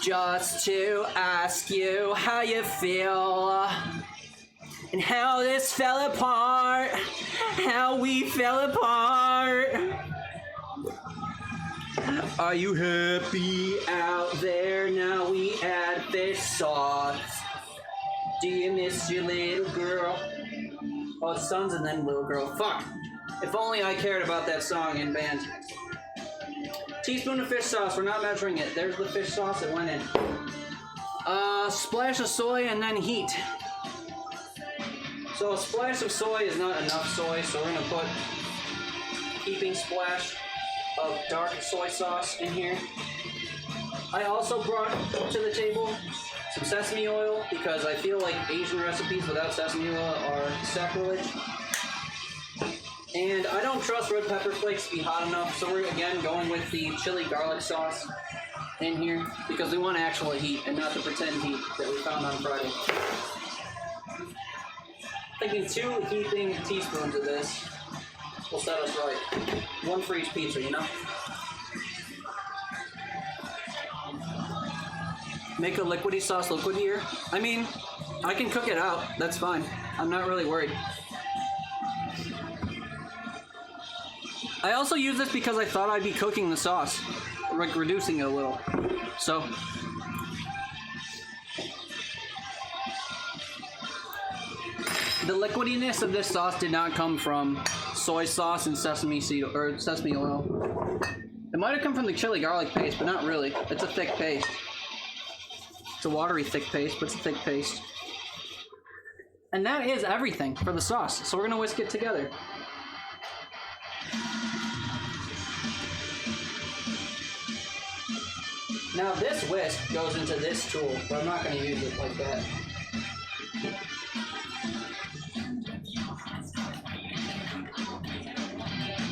just to ask you how you feel and how this fell apart, how we fell apart. Are you happy out there? Now we add fish sauce. Do you miss your little girl? Oh, it's sons and then little girl. Fuck. If only I cared about that song in band. Teaspoon of fish sauce. We're not measuring it. There's the fish sauce. It went in. Splash of soy and then heat. So a splash of soy is not enough soy, so we're gonna put heaping splash of dark soy sauce in here. I also brought to the table some sesame oil because I feel like Asian recipes without sesame oil are sacrilege. And I don't trust red pepper flakes to be hot enough, so we're again going with the chili garlic sauce in here because we want actual heat and not the pretend heat that we found on Friday. Thinking 2 heaping teaspoons of this will set us right. 1 for each pizza, you know? Make a liquidy sauce liquidier? I mean, I can cook it out. That's fine. I'm not really worried. I also use this because I thought I'd be cooking the sauce, like reducing it a little. So, The liquidiness of this sauce did not come from soy sauce and sesame seed or sesame oil. It might have come from the chili garlic paste, but not really. It's a thick paste. It's a watery thick paste, but it's a thick paste. And that is everything for the sauce. So we're gonna whisk it together. Now this whisk goes into this tool, but I'm not going to use it like that.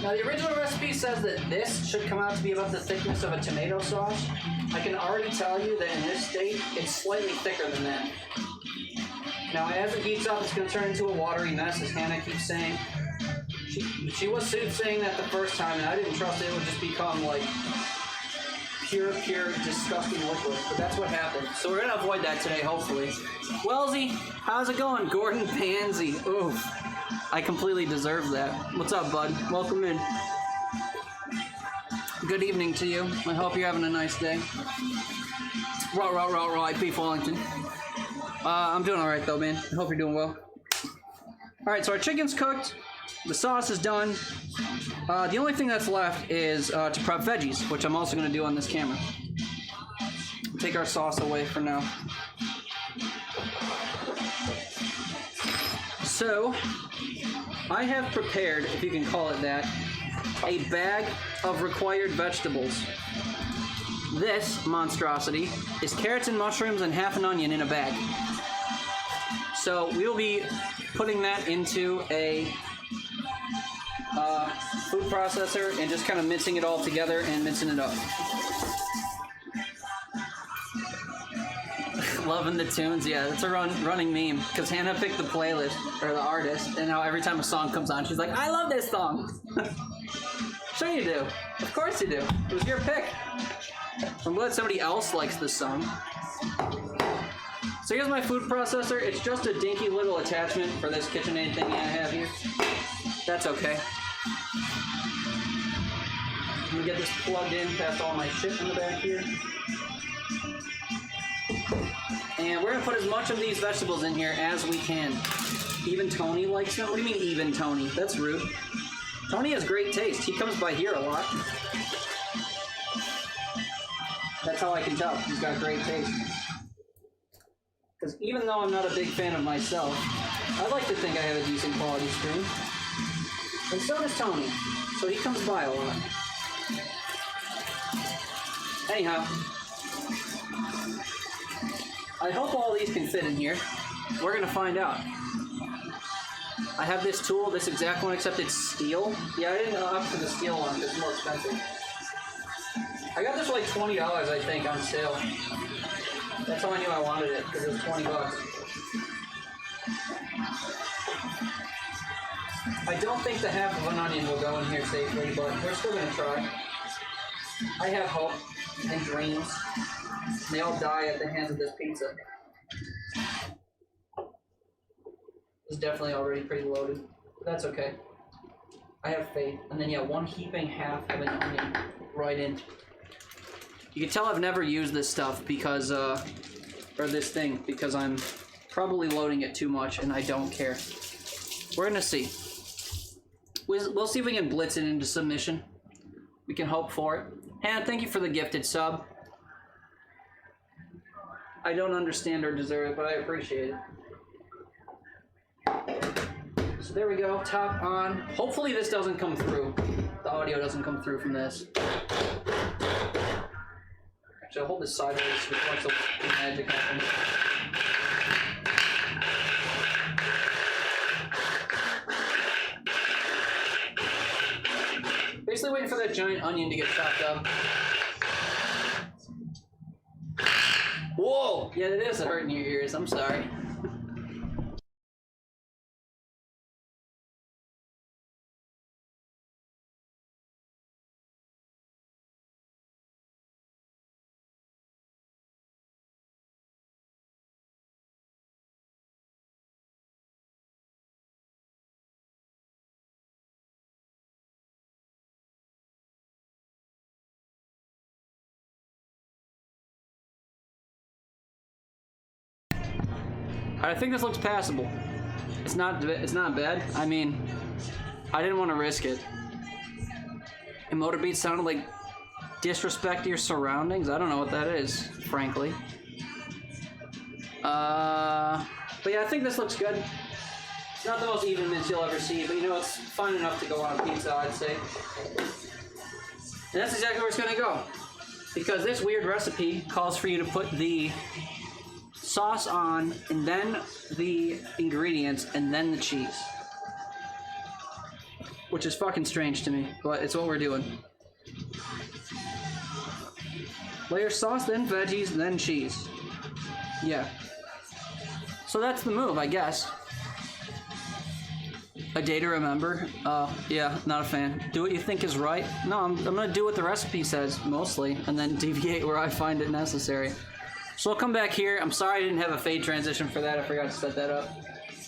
Now the original recipe says that this should come out to be about the thickness of a tomato sauce. I can already tell you that in this state, it's slightly thicker than that. Now as it heats up, it's going to turn into a watery mess, as Hannah keeps saying. She was saying that the first time, and I didn't trust it would just become like pure, disgusting liquid, but that's what happened. So we're gonna avoid that today, hopefully. Wellesley, how's it going? Gordon Pansy. Oof. I completely deserve that. What's up, bud? Welcome in. Good evening to you. I hope you're having a nice day. Raw, IP Wellington. I'm doing alright though, man. I hope you're doing well. Alright, so our chicken's cooked. The sauce is done. The only thing that's left is to prep veggies, which I'm also going to do on this camera. Take our sauce away for now. So, I have prepared, if you can call it that, a bag of required vegetables. This monstrosity is carrots and mushrooms and half an onion in a bag. So, we will be putting that into a food processor and just kind of mincing it all together and mincing it up. Loving the tunes, yeah, it's a running meme because Hannah picked the playlist or the artist, and now every time a song comes on, she's like, "I love this song." Sure you do. Of course you do. It was your pick. I'm glad somebody else likes this song. So here's my food processor. It's just a dinky little attachment for this KitchenAid thingy I have here. That's okay. I'm gonna get this plugged in past all my shit in the back here. And we're gonna put as much of these vegetables in here as we can. Even Tony likes them? What do you mean even Tony? That's rude. Tony has great taste. He comes by here a lot. That's how I can tell. He's got great taste. Because even though I'm not a big fan of myself, I like to think I have a decent quality screen. And so does Tony. So he comes by a lot. Anyhow, I hope all these can fit in here. We're gonna find out. I have this tool, this exact one, except it's steel. Yeah, I didn't opt for the steel one because it's more expensive. I got this for like $20, I think, on sale. That's how I knew I wanted it, because it was 20 bucks. I don't think the half of an onion will go in here safely, but we're still gonna try. I have hope and dreams. They all die at the hands of this pizza. It's definitely already pretty loaded, but that's okay. I have faith. And then, yeah, one heaping half of an onion right in. You can tell I've never used this stuff because, or this thing, because I'm probably loading it too much and I don't care. We're gonna see. We'll see if we can blitz it into submission. We can hope for it. Hannah, thank you for the gifted sub. I don't understand or deserve it, but I appreciate it. So there we go, top on. Hopefully this doesn't come through. The audio doesn't come through from this. Actually, I'll hold this sideways so watch the magic happen. Basically waiting for that giant onion to get chopped up. Whoa! Yeah, it is hurting your ears. I'm sorry. I think this looks passable. It's not bad. I mean, I didn't want to risk it. Emote beats sounded like disrespect to your surroundings. I don't know what that is, frankly. But yeah, I think this looks good. It's not the most even mince you'll ever see, but you know, it's fine enough to go on a pizza, I'd say. And that's exactly where it's gonna go. Because this weird recipe calls for you to put the sauce on, and then the ingredients, and then the cheese. Which is fucking strange to me, but it's what we're doing. Layer sauce, then veggies, then cheese. Yeah. So that's the move, I guess. A day to remember? Yeah, not a fan. Do what you think is right? No, I'm gonna do what the recipe says, mostly, and then deviate where I find it necessary. So I'll come back here. I'm sorry I didn't have a fade transition for that. I forgot to set that up.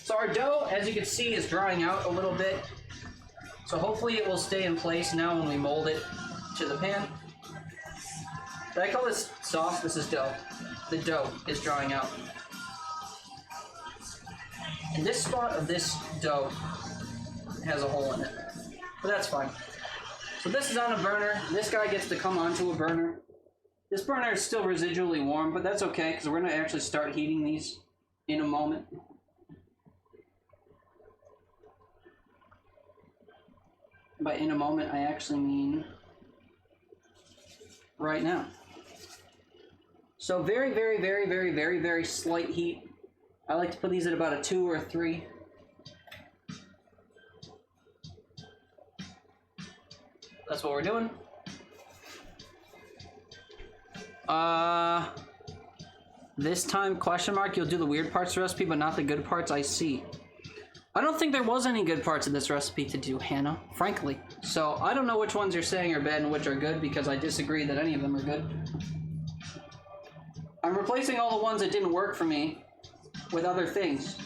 So our dough, as you can see, is drying out a little bit. So hopefully it will stay in place now when we mold it to the pan. Did I call this sauce? This is dough. The dough is drying out. And this spot of this dough has a hole in it. But that's fine. So this is on a burner. This guy gets to come onto a burner. This burner is still residually warm, but that's okay, because we're going to actually start heating these in a moment. By in a moment, I actually mean right now. So very, very, very, very, very, very slight heat. I like to put these at about a 2 or a 3. That's what we're doing. This time, question mark, you'll do the weird parts of the recipe, but not the good parts, I see. I don't think there was any good parts of this recipe to do, Hannah, frankly. So I don't know which ones you're saying are bad and which are good, because I disagree that any of them are good. I'm replacing all the ones that didn't work for me with other things.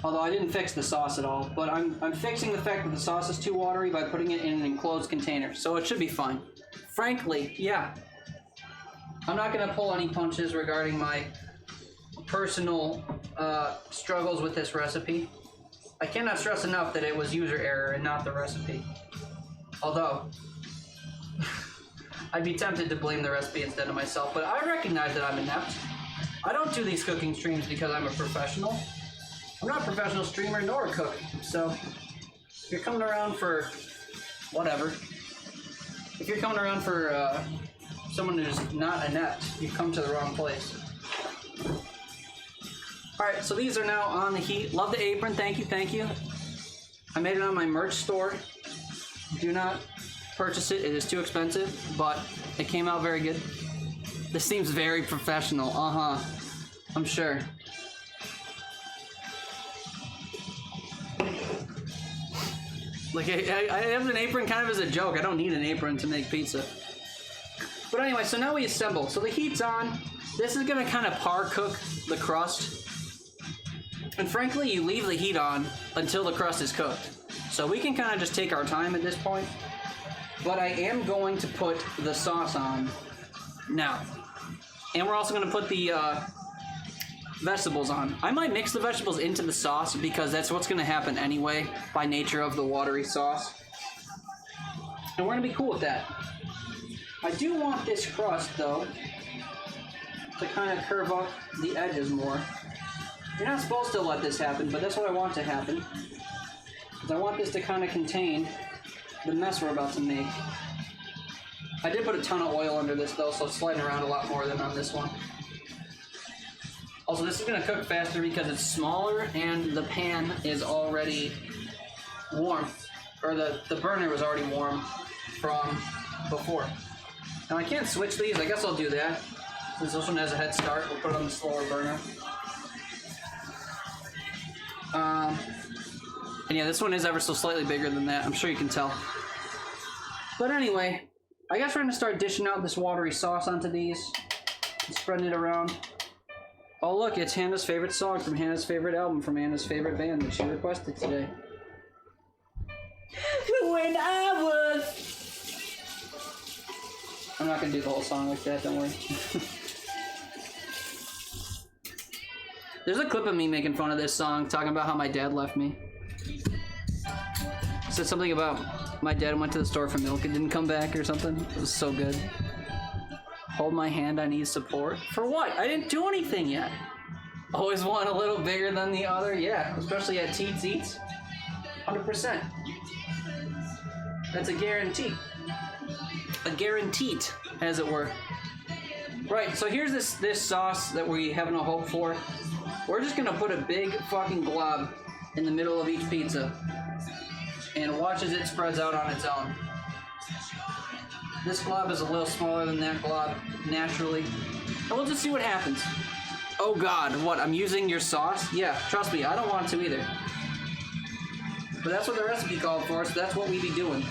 Although I didn't fix the sauce at all, but I'm fixing the fact that the sauce is too watery by putting it in an enclosed container, so it should be fine. Frankly, yeah. I'm not gonna pull any punches regarding my personal struggles with this recipe. I cannot stress enough that it was user error and not the recipe. Although, I'd be tempted to blame the recipe instead of myself, but I recognize that I'm inept. I don't do these cooking streams because I'm a professional. I'm not a professional streamer nor a cook, so if you're coming around for whatever, if you're coming around for someone who's not inept, you've come to the wrong place. Alright, so these are now on the heat. Love the apron, thank you, thank you. I made it on my merch store. Do not purchase it, it is too expensive, but it came out very good. This seems very professional, I'm sure. Like, I have an apron kind of as a joke. I don't need an apron to make pizza. But anyway, so now we assemble. So the heat's on. This is gonna kind of par cook the crust. And frankly, you leave the heat on until the crust is cooked. So we can kind of just take our time at this point. But I am going to put the sauce on now. And we're also gonna put the vegetables on. I might mix the vegetables into the sauce because that's what's gonna happen anyway by nature of the watery sauce. And we're gonna be cool with that. I do want this crust though to kind of curve up the edges more. You're not supposed to let this happen, but that's what I want to happen. Because I want this to kind of contain the mess we're about to make. I did put a ton of oil under this though, so it's sliding around a lot more than on this one. Also, this is going to cook faster because it's smaller and the pan is already warm. Or the burner was already warm from before. Now I can't switch these, I guess I'll do that. Since this one has a head start, we'll put it on the slower burner. And yeah, this one is ever so slightly bigger than that, I'm sure you can tell. But anyway, I guess we're going to start dishing out this watery sauce onto these. And spreading it around. Oh look, it's Hannah's favorite song from Hannah's favorite album from Hannah's favorite band that she requested today. When I was... I'm not gonna do the whole song like that, don't worry. There's a clip of me making fun of this song, talking about how my dad left me. Said something about my dad went to the store for milk and didn't come back or something. It was so good. Hold my hand, I need support. For what? I didn't do anything yet. Always want a little bigger than the other? Yeah, especially at Teet's Eats. 100%. That's a guarantee. A guaranteed, as it were. Right, so here's this sauce that we have no hope for. We're just gonna put a big fucking glob in the middle of each pizza and watch as it spreads out on its own. This glob is a little smaller than that glob, naturally. And we'll just see what happens. Oh God, what, I'm using your sauce? Yeah, trust me, I don't want to either. But that's what the recipe called for, so that's what we be doing.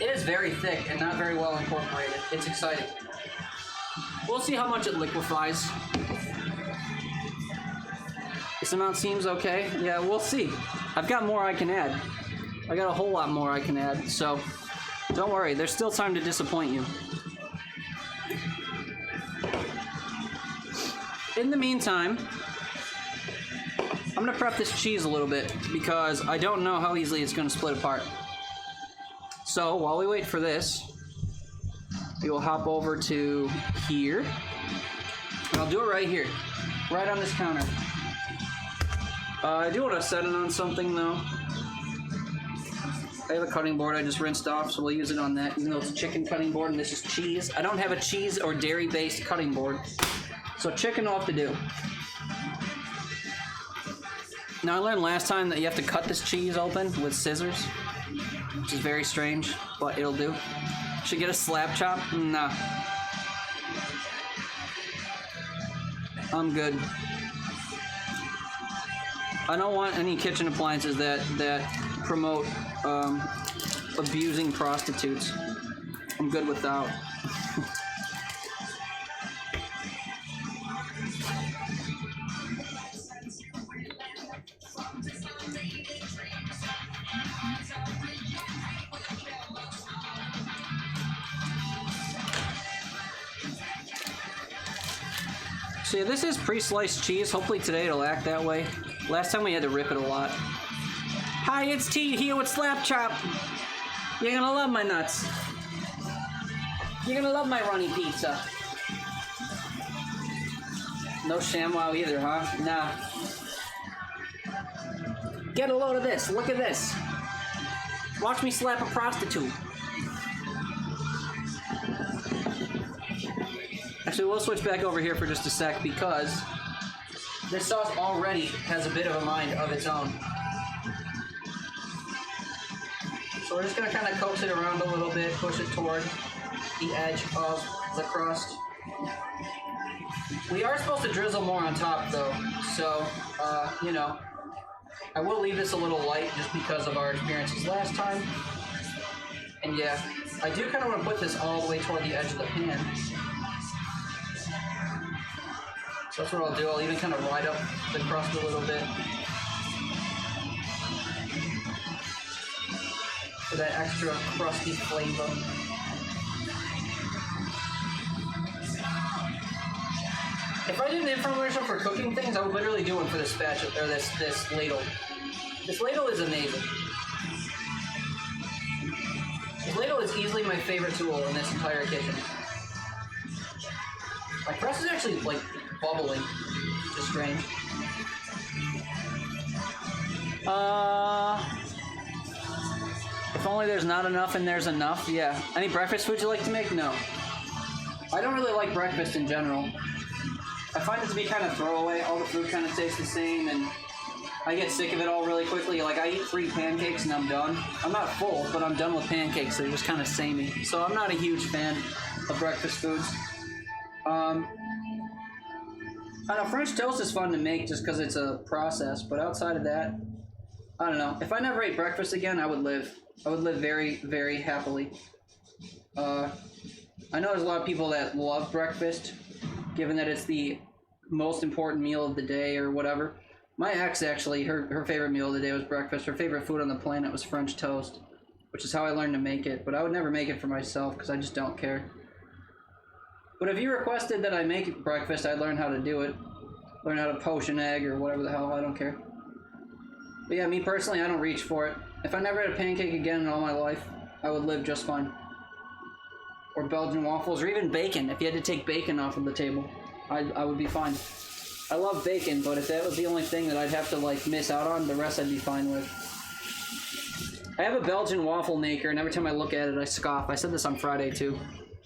It is very thick and not very well incorporated. It's exciting. We'll see how much it liquefies. This amount seems okay. Yeah, we'll see. I've got more I can add. I got a whole lot more I can add, so don't worry. There's still time to disappoint you. In the meantime, I'm gonna prep this cheese a little bit because I don't know how easily it's gonna split apart. So while we wait for this, we will hop over to here. And I'll do it right here, right on this counter. I do want to set it on something though. I have a cutting board I just rinsed off, so we'll use it on that, even though it's a chicken cutting board and this is cheese. I don't have a cheese or dairy-based cutting board, so chicken will have to do. Now I learned last time that you have to cut this cheese open with scissors, which is very strange, but it'll do. Should get a slab chop? Nah. I'm good. I don't want any kitchen appliances that promote abusing prostitutes. I'm good without. So yeah, this is pre-sliced cheese. Hopefully today it'll act that way. Last time we had to rip it a lot. Hi, it's Teet here with Slap Chop. You're gonna love my nuts. You're gonna love my runny pizza. No ShamWow either, huh? Nah. Get a load of this. Look at this. Watch me slap a prostitute. Actually, we'll switch back over here for just a sec because this sauce already has a bit of a mind of its own. So we're just going to kind of coax it around a little bit, push it toward the edge of the crust. We are supposed to drizzle more on top though, so, you know, I will leave this a little light just because of our experiences last time. And yeah, I do kind of want to put this all the way toward the edge of the pan. So that's what I'll do. I'll even kind of ride up the crust a little bit for that extra crusty flavor. If I did an infomercial for cooking things, I would literally do one for this spatula or this ladle. This ladle is amazing. This ladle is easily my favorite tool in this entire kitchen. My press is actually like bubbling, which is strange. If only there's not enough and there's enough, yeah. Any breakfast food you like to make? No. I don't really like breakfast in general. I find it to be kind of throwaway. All the food kind of tastes the same, and I get sick of it all really quickly. Like, I eat 3 pancakes and I'm done. I'm not full, but I'm done with pancakes. They're just kind of samey. So I'm not a huge fan of breakfast foods. I don't know, French toast is fun to make just because it's a process, but outside of that, I don't know. If I never ate breakfast again, I would live. I would live very, very happily. I know there's a lot of people that love breakfast, given that it's the most important meal of the day or whatever. My ex, actually, her favorite meal of the day was breakfast. Her favorite food on the planet was French toast, which is how I learned to make it. But I would never make it for myself because I just don't care. But if you requested that I make breakfast, I'd learn how to do it. learn how to poach an egg or whatever the hell, I don't care. But yeah, me personally, I don't reach for it. If I never had a pancake again in all my life, I would live just fine. Or Belgian waffles, or even bacon. If you had to take bacon off of the table, I would be fine. I love bacon, but if that was the only thing that I'd have to like miss out on, the rest I'd be fine with. I have a Belgian waffle maker, and every time I look at it, I scoff. I said this on Friday, too.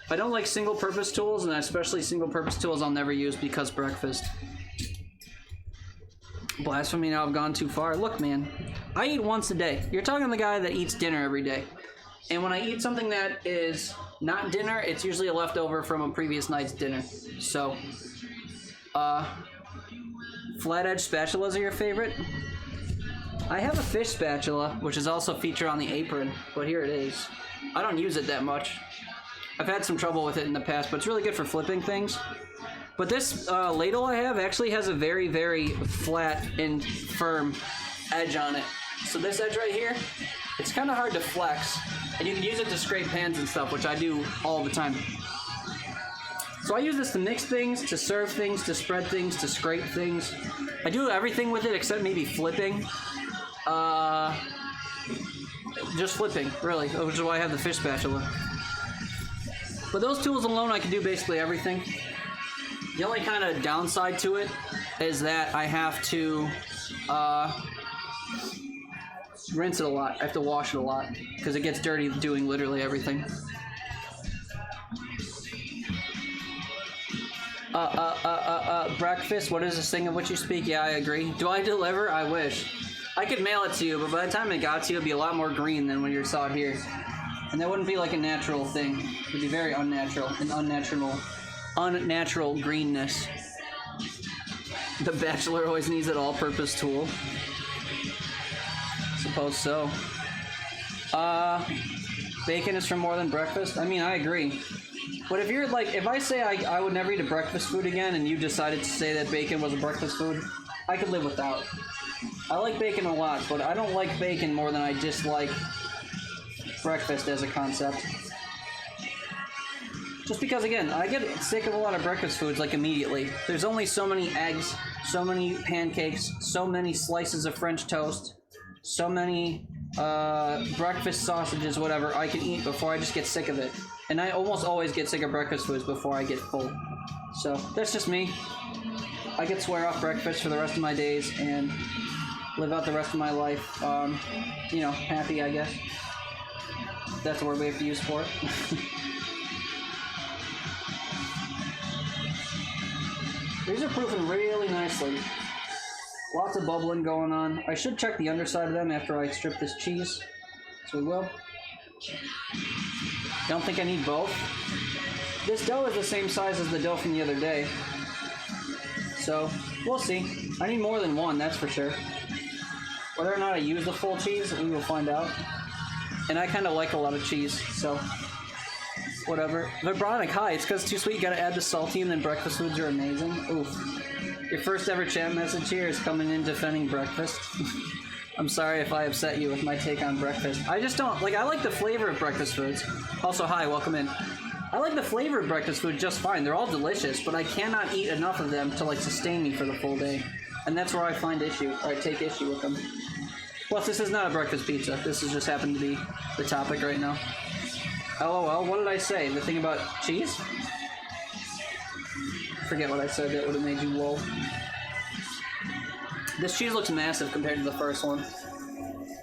I don't like single-purpose tools, and especially single-purpose tools I'll never use because breakfast. Blasphemy, now I've gone too far. Look, man, I eat once a day. You're talking to the guy that eats dinner every day. And when I eat something that is not dinner, it's usually a leftover from a previous night's dinner. So, flat edge spatulas are your favorite? I have a fish spatula, which is also featured on the apron, but here it is. I don't use it that much. I've had some trouble with it in the past, but it's really good for flipping things. But this ladle I have actually has a very, very flat and firm edge on it. So this edge right here, it's kind of hard to flex, and you can use it to scrape pans and stuff, which I do all the time. So I use this to mix things, to serve things, to spread things, to scrape things. I do everything with it except maybe flipping. Just flipping, really, which is why I have the fish spatula. But those tools alone, I can do basically everything. The only kind of downside to it is that I have to rinse it a lot. I have to wash it a lot because it gets dirty doing literally everything. Breakfast, what is this thing of which you speak? Yeah, I agree. Do I deliver? I wish. I could mail it to you, but by the time it got to you, it'd be a lot more green than when you saw it here. And that wouldn't be like a natural thing. It would be very unnatural, an unnatural greenness. The Bachelor always needs an all-purpose tool. Suppose so. Bacon is for more than breakfast? I mean, I agree. But if you're like, if I say I would never eat a breakfast food again and you decided to say that bacon was a breakfast food, I could live without. I like bacon a lot, but I don't like bacon more than I dislike breakfast as a concept. Just because, again, I get sick of a lot of breakfast foods, like, immediately. There's only so many eggs, so many pancakes, so many slices of French toast, so many breakfast sausages, whatever, I can eat before I just get sick of it. And I almost always get sick of breakfast foods before I get full. So, that's just me. I could swear off breakfast for the rest of my days and live out the rest of my life, you know, happy, I guess. That's the word we have to use for it. These are proofing really nicely. Lots of bubbling going on. I should check the underside of them after I strip this cheese. So we will. Don't think I need both. This dough is the same size as the dough from the other day. So, we'll see. I need more than one, that's for sure. Whether or not I use the full cheese, we will find out. And I kind of like a lot of cheese, so whatever. Vibronic, hi, it's because too sweet, you gotta add the salty, and then breakfast foods are amazing. Oof. Your first ever chat message here is coming in defending breakfast. I'm sorry if I upset you with my take on breakfast. I just don't, like, I like the flavor of breakfast foods. Also, hi, welcome in. I like the flavor of breakfast food just fine. They're all delicious, but I cannot eat enough of them to, like, sustain me for the full day. And that's where I find issue, or I take issue with them. Plus, this is not a breakfast pizza. This has just happened to be the topic right now. LOL, what did I say? The thing about cheese? I forget what I said that would have made you lol. This cheese looks massive compared to the first one.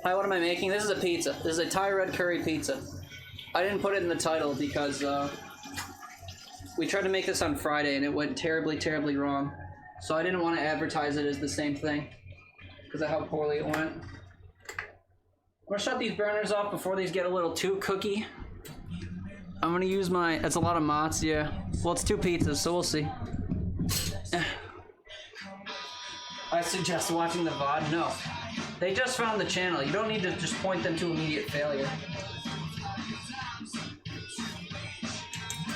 Hi, what am I making? This is a pizza. This is a Thai red curry pizza. I didn't put it in the title because we tried to make this on Friday and it went terribly, terribly wrong. So I didn't want to advertise it as the same thing because of how poorly it went. I'm gonna shut these burners off before these get a little too cookie. I'm gonna use my, it's a lot of mozz, yeah. Well, it's two pizzas, so we'll see. I suggest watching the VOD. No. They just found the channel. You don't need to just point them to immediate failure.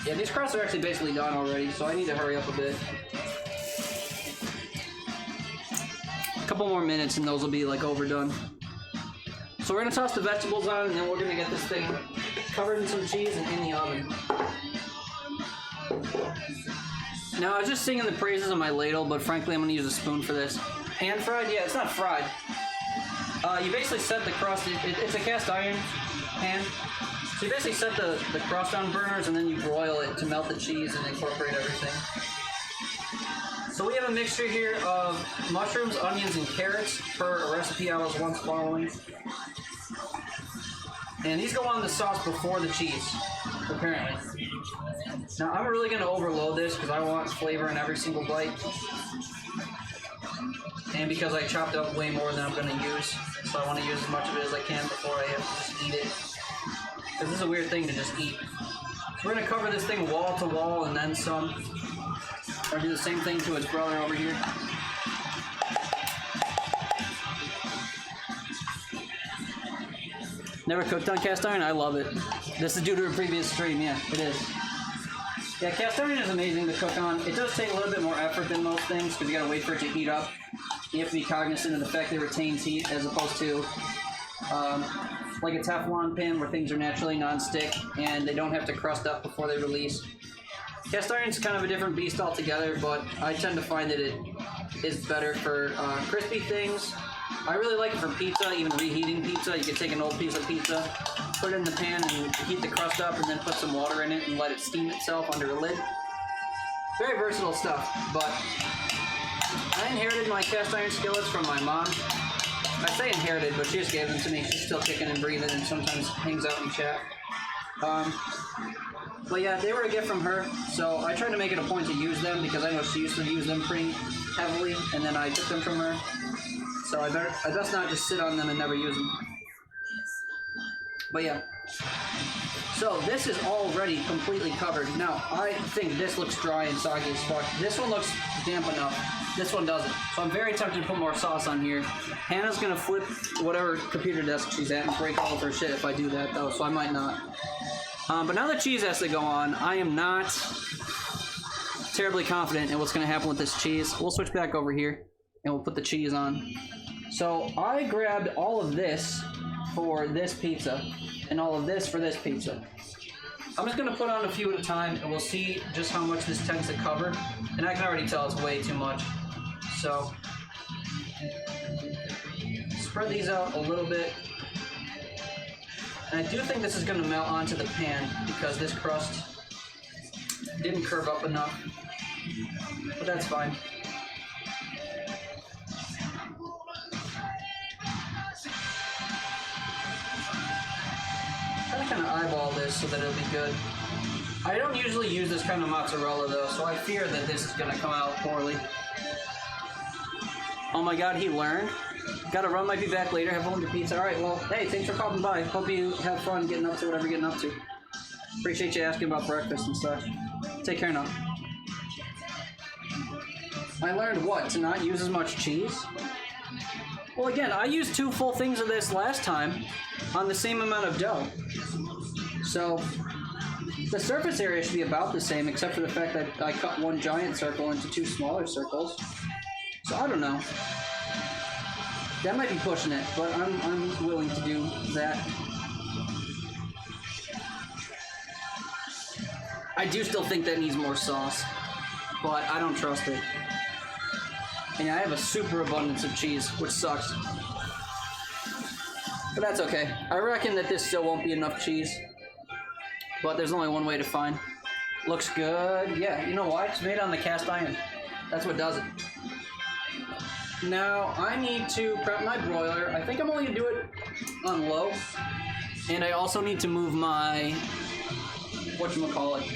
Yeah, these crusts are actually basically done already, so I need to hurry up a bit. A couple more minutes and those will be like overdone. So we're gonna toss the vegetables on and then we're gonna get this thing covered in some cheese and in the oven. Now, I was just singing the praises of my ladle, but frankly, I'm going to use a spoon for this. Pan fried? Yeah, it's not fried. You basically set the crust. It's a cast iron pan. So you basically set the crust on burners, and then you broil it to melt the cheese and incorporate everything. So we have a mixture here of mushrooms, onions, and carrots per a recipe I was once following. And these go on the sauce before the cheese, apparently. Now, I'm really going to overload this because I want flavor in every single bite. And because I chopped up way more than I'm going to use. So I want to use as much of it as I can before I have to just eat it. Because this is a weird thing to just eat. So we're going to cover this thing wall to wall and then some. Or do the same thing to its brother over here. Never cooked on cast iron? I love it. This is due to a previous stream, yeah, it is. Yeah, cast iron is amazing to cook on. It does take a little bit more effort than most things because you gotta wait for it to heat up. You have to be cognizant of the fact that it retains heat as opposed to like a Teflon pan where things are naturally non-stick and they don't have to crust up before they release. Cast iron is kind of a different beast altogether, but I tend to find that it is better for crispy things. I really like it for pizza, even reheating pizza. You can take an old piece of pizza, put it in the pan, and heat the crust up, and then put some water in it and let it steam itself under a lid. Very versatile stuff, but I inherited my cast iron skillets from my mom. I say inherited, but she just gave them to me. She's still kicking and breathing and sometimes hangs out in chat. But yeah, they were a gift from her, so I tried to make it a point to use them because I know she used to use them pretty heavily, and then I took them from her. So I best not just sit on them and never use them. But yeah. So this is already completely covered. Now, I think this looks dry and soggy as fuck. This one looks damp enough. This one doesn't. So I'm very tempted to put more sauce on here. Hannah's gonna flip whatever computer desk she's at and break all of her shit if I do that though, so I might not. But now the cheese has to go on. I am not terribly confident in what's gonna happen with this cheese. We'll switch back over here and we'll put the cheese on. So I grabbed all of this for this pizza and all of this for this pizza. I'm just gonna put on a few at a time and we'll see just how much this tends to cover. And I can already tell it's way too much. So spread these out a little bit. And I do think this is gonna melt onto the pan because this crust didn't curve up enough. But that's fine. I kind of eyeball this so that it'll be good. I don't usually use this kind of mozzarella though, so I fear that this is going to come out poorly. Oh my god, he learned. Gotta run, might be back later. Have fun with your pizza. Alright, well, hey, thanks for popping by. Hope you have fun getting up to whatever you're getting up to. Appreciate you asking about breakfast and such. Take care now. I learned what? To not use as much cheese? Well, again, I used 2 full things of this last time on the same amount of dough. So, the surface area should be about the same, except for the fact that I cut one giant circle into 2 smaller circles. So, I don't know. That might be pushing it, but I'm willing to do that. I do still think that needs more sauce, but I don't trust it. And I have a super abundance of cheese, which sucks. But that's okay. I reckon that this still won't be enough cheese. But there's only one way to find. Looks good. Yeah, you know why? It's made on the cast iron. That's what does it. Now, I need to prep my broiler. I think I'm only going to do it on low. And I also need to move my... whatchamacallit.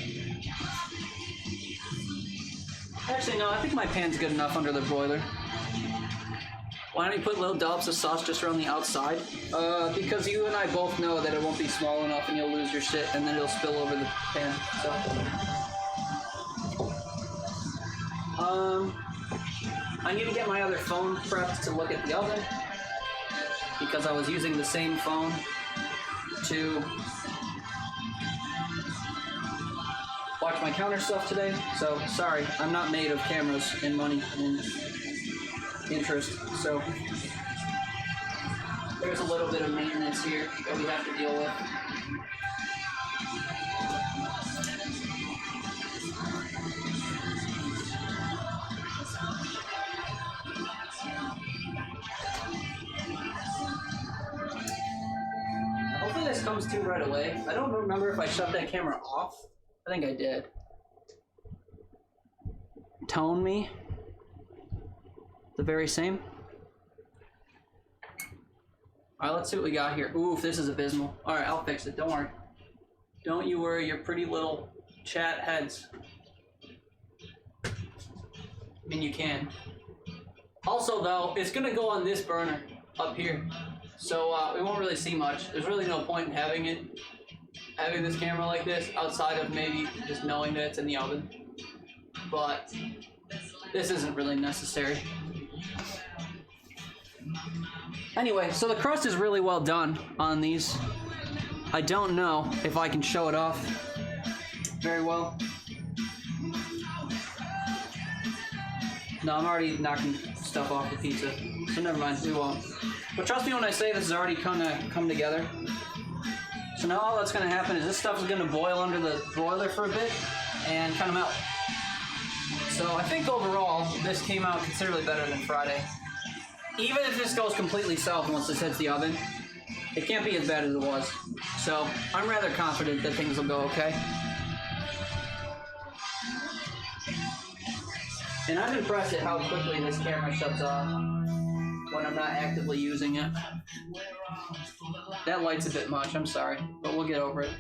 Actually, no, I think my pan's good enough under the broiler. Why don't you put little dollops of sauce just around the outside? Because you and I both know that it won't be small enough and you'll lose your shit and then it'll spill over the pan, so. I need to get my other phone prepped to look at the oven because I was using the same phone to watch my counter stuff today, so sorry, I'm not made of cameras and money and interest, so there's a little bit of maintenance here that we have to deal with. comes to right away. I don't remember if I shut that camera off. I think I did. Tone me. The very same. Alright, let's see what we got here. Oof, this is abysmal. Alright, I'll fix it. Don't worry. Don't you worry your pretty little chat heads. I mean, you can. Also, though, it's going to go on this burner up here. So, we won't really see much. There's really no point in having this camera like this outside of maybe just knowing that it's in the oven. But this isn't really necessary. Anyway, so the crust is really well done on these. I don't know if I can show it off very well. No, I'm already knocking stuff off the pizza, so never mind, we won't. But trust me when I say this is already kind of come together. So now all that's going to happen is this stuff is going to boil under the broiler for a bit and kind of melt. So I think overall, this came out considerably better than Friday. Even if this goes completely south once this hits the oven, it can't be as bad as it was. So I'm rather confident that things will go okay. And I'm impressed at how quickly this camera shuts off when I'm not actively using it. That light's a bit much, I'm sorry, but we'll get over it.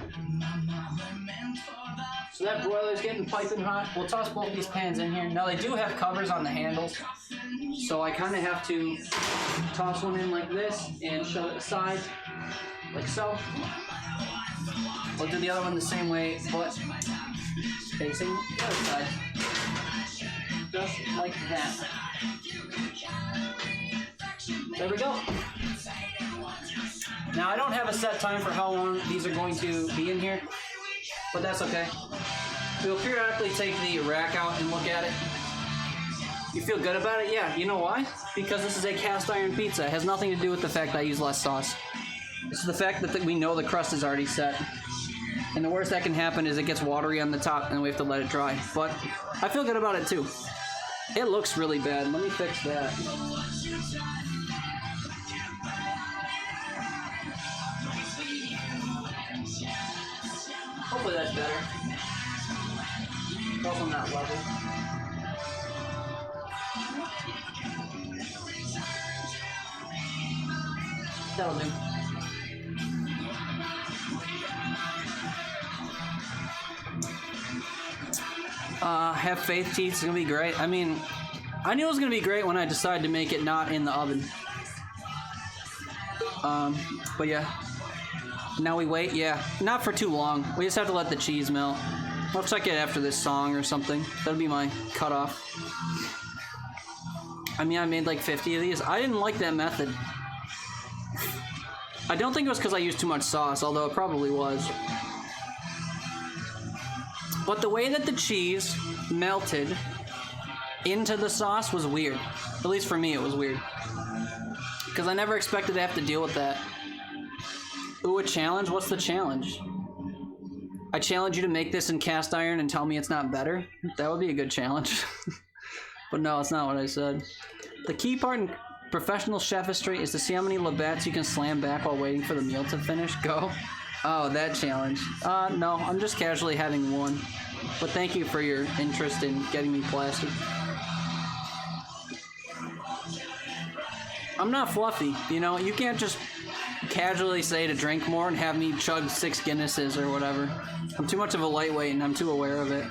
So that broiler's getting piping hot. We'll toss both these pans in here. Now they do have covers on the handles, so I kind of have to toss one in like this and shove it aside, like so. We'll do the other one the same way, but facing the other side. Just like that. There we go. Now I don't have a set time for how long these are going to be in here, but that's okay. We'll periodically take the rack out and look at it. You feel good about it? Yeah. You know why? Because this is a cast iron pizza. It has nothing to do with the fact that I use less sauce. It's the fact that we know the crust is already set. And the worst that can happen is it gets watery on the top and we have to let it dry. But I feel good about it too. It looks really bad. Let me fix that. Hopefully that's better. It's also not level. That'll do. Have faith, Teet. It's gonna be great. I mean, I knew it was gonna be great when I decided to make it not in the oven. But yeah. Now we wait? Yeah. Not for too long. We just have to let the cheese melt. I'll check it after this song or something. That'll be my cutoff. I mean, I made like 50 of these. I didn't like that method. I don't think it was because I used too much sauce, although it probably was. But the way that the cheese melted into the sauce was weird. At least for me, it was weird. Because I never expected to have to deal with that. Ooh, a challenge? What's the challenge? I challenge you to make this in cast iron and tell me it's not better? That would be a good challenge. But no, it's not what I said. The key part in professional chefistry is to see how many labattes you can slam back while waiting for the meal to finish. Go. Oh, that challenge. No, I'm just casually having one. But thank you for your interest in getting me plastered. I'm not fluffy, you know? You can't just casually say to drink more and have me chug 6 Guinnesses or whatever. I'm too much of a lightweight and I'm too aware of it.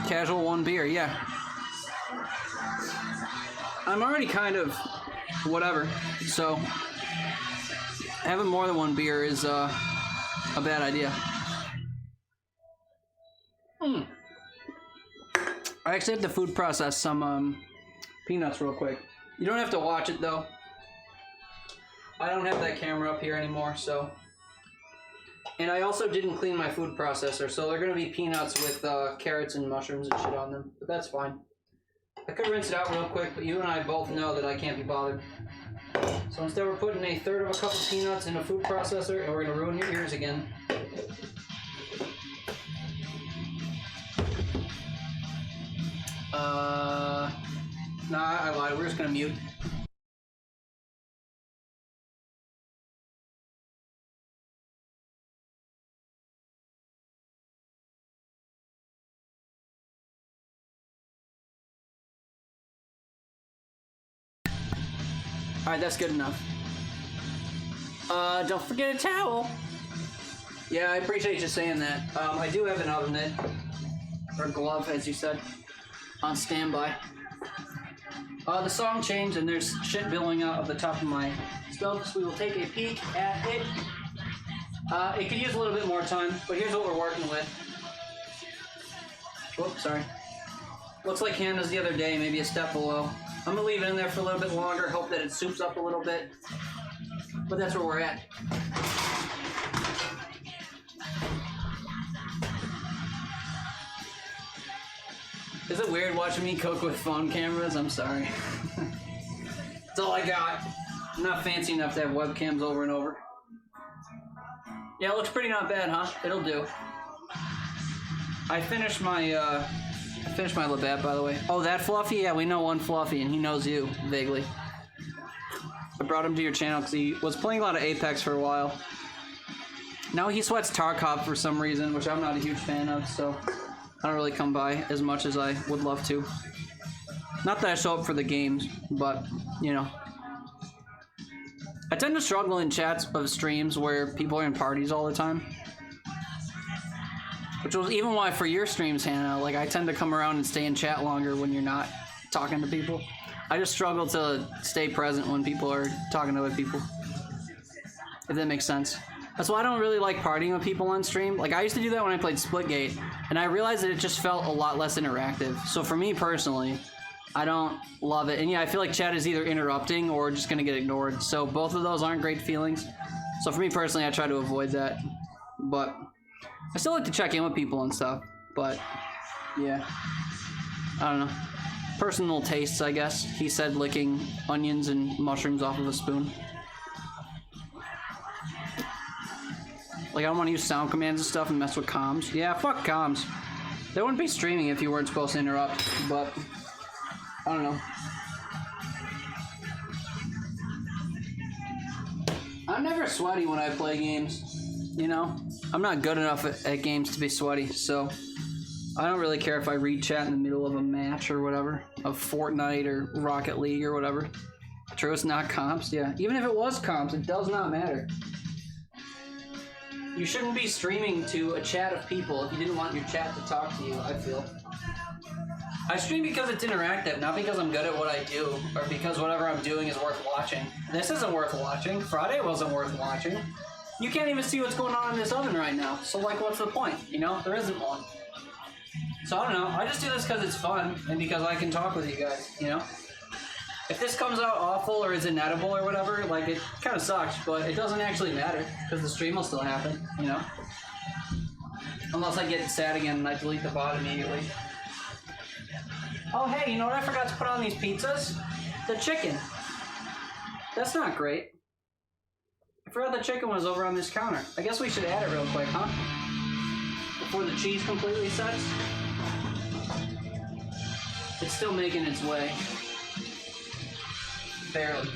Casual 1 beer, yeah. I'm already kind of whatever, so having more than 1 beer is a bad idea. I actually have to food process some peanuts real quick. You don't have to watch it though. I don't have that camera up here anymore, so. And I also didn't clean my food processor, so they're gonna be peanuts with carrots and mushrooms and shit on them, but that's fine. I could rinse it out real quick, but you and I both know that I can't be bothered. So instead we're putting 1/3 of a cup of peanuts in a food processor, and we're gonna ruin your ears again. Nah, I lied. We're just gonna mute. Alright, that's good enough. Don't forget a towel. Yeah, I appreciate you saying that. I do have an oven mitt, or glove, as you said, on standby. The song changed, and there's shit billowing out of the top of my stove, so we will take a peek at it. It could use a little bit more time, but here's what we're working with. Whoops, sorry. Looks like Hannah's the other day, maybe a step below. I'm gonna leave it in there for a little bit longer, hope that it soups up a little bit. But that's where we're at. Is it weird watching me cook with phone cameras? I'm sorry. That's all I got. I'm not fancy enough to have webcams over and over. Yeah, it looks pretty not bad, huh? It'll do. I finished my Labatt, by the way. Oh, that Fluffy? Yeah, we know one Fluffy, and he knows you, vaguely. I brought him to your channel because he was playing a lot of Apex for a while. Now he sweats Tarkov for some reason, which I'm not a huge fan of, so I don't really come by as much as I would love to. Not that I show up for the games, but, you know. I tend to struggle in chats of streams where people are in parties all the time. Which was even why for your streams, Hannah, like I tend to come around and stay in chat longer when you're not talking to people. I just struggle to stay present when people are talking to other people. If that makes sense. That's why I don't really like partying with people on stream. Like I used to do that when I played Splitgate, and I realized that it just felt a lot less interactive. So for me personally, I don't love it. And yeah, I feel like chat is either interrupting or just gonna get ignored. So both of those aren't great feelings. So for me personally, I try to avoid that. But I still like to check in with people and stuff. But yeah, I don't know. Personal tastes, I guess. He said licking onions and mushrooms off of a spoon. Like, I don't want to use sound commands and stuff and mess with comms. Yeah, fuck comms. They wouldn't be streaming if you weren't supposed to interrupt, but I don't know. I'm never sweaty when I play games, you know? I'm not good enough at games to be sweaty, so I don't really care if I read chat in the middle of a match or whatever, of Fortnite or Rocket League or whatever. True, it's not comps, yeah. Even if it was comps, it does not matter. You shouldn't be streaming to a chat of people if you didn't want your chat to talk to you, I feel. I stream because it's interactive, not because I'm good at what I do, or because whatever I'm doing is worth watching. This isn't worth watching. Friday wasn't worth watching. You can't even see what's going on in this oven right now, so like what's the point, you know? There isn't one. So I don't know, I just do this because it's fun, and because I can talk with you guys, you know? If this comes out awful or is inedible or whatever, like, it kind of sucks, but it doesn't actually matter, because the stream will still happen, you know? Unless I get sad again and I delete the bot immediately. Oh, hey, you know what I forgot to put on these pizzas? The chicken. That's not great. I forgot the chicken was over on this counter. I guess we should add it real quick, huh? Before the cheese completely sets. It's still making its way. Barely.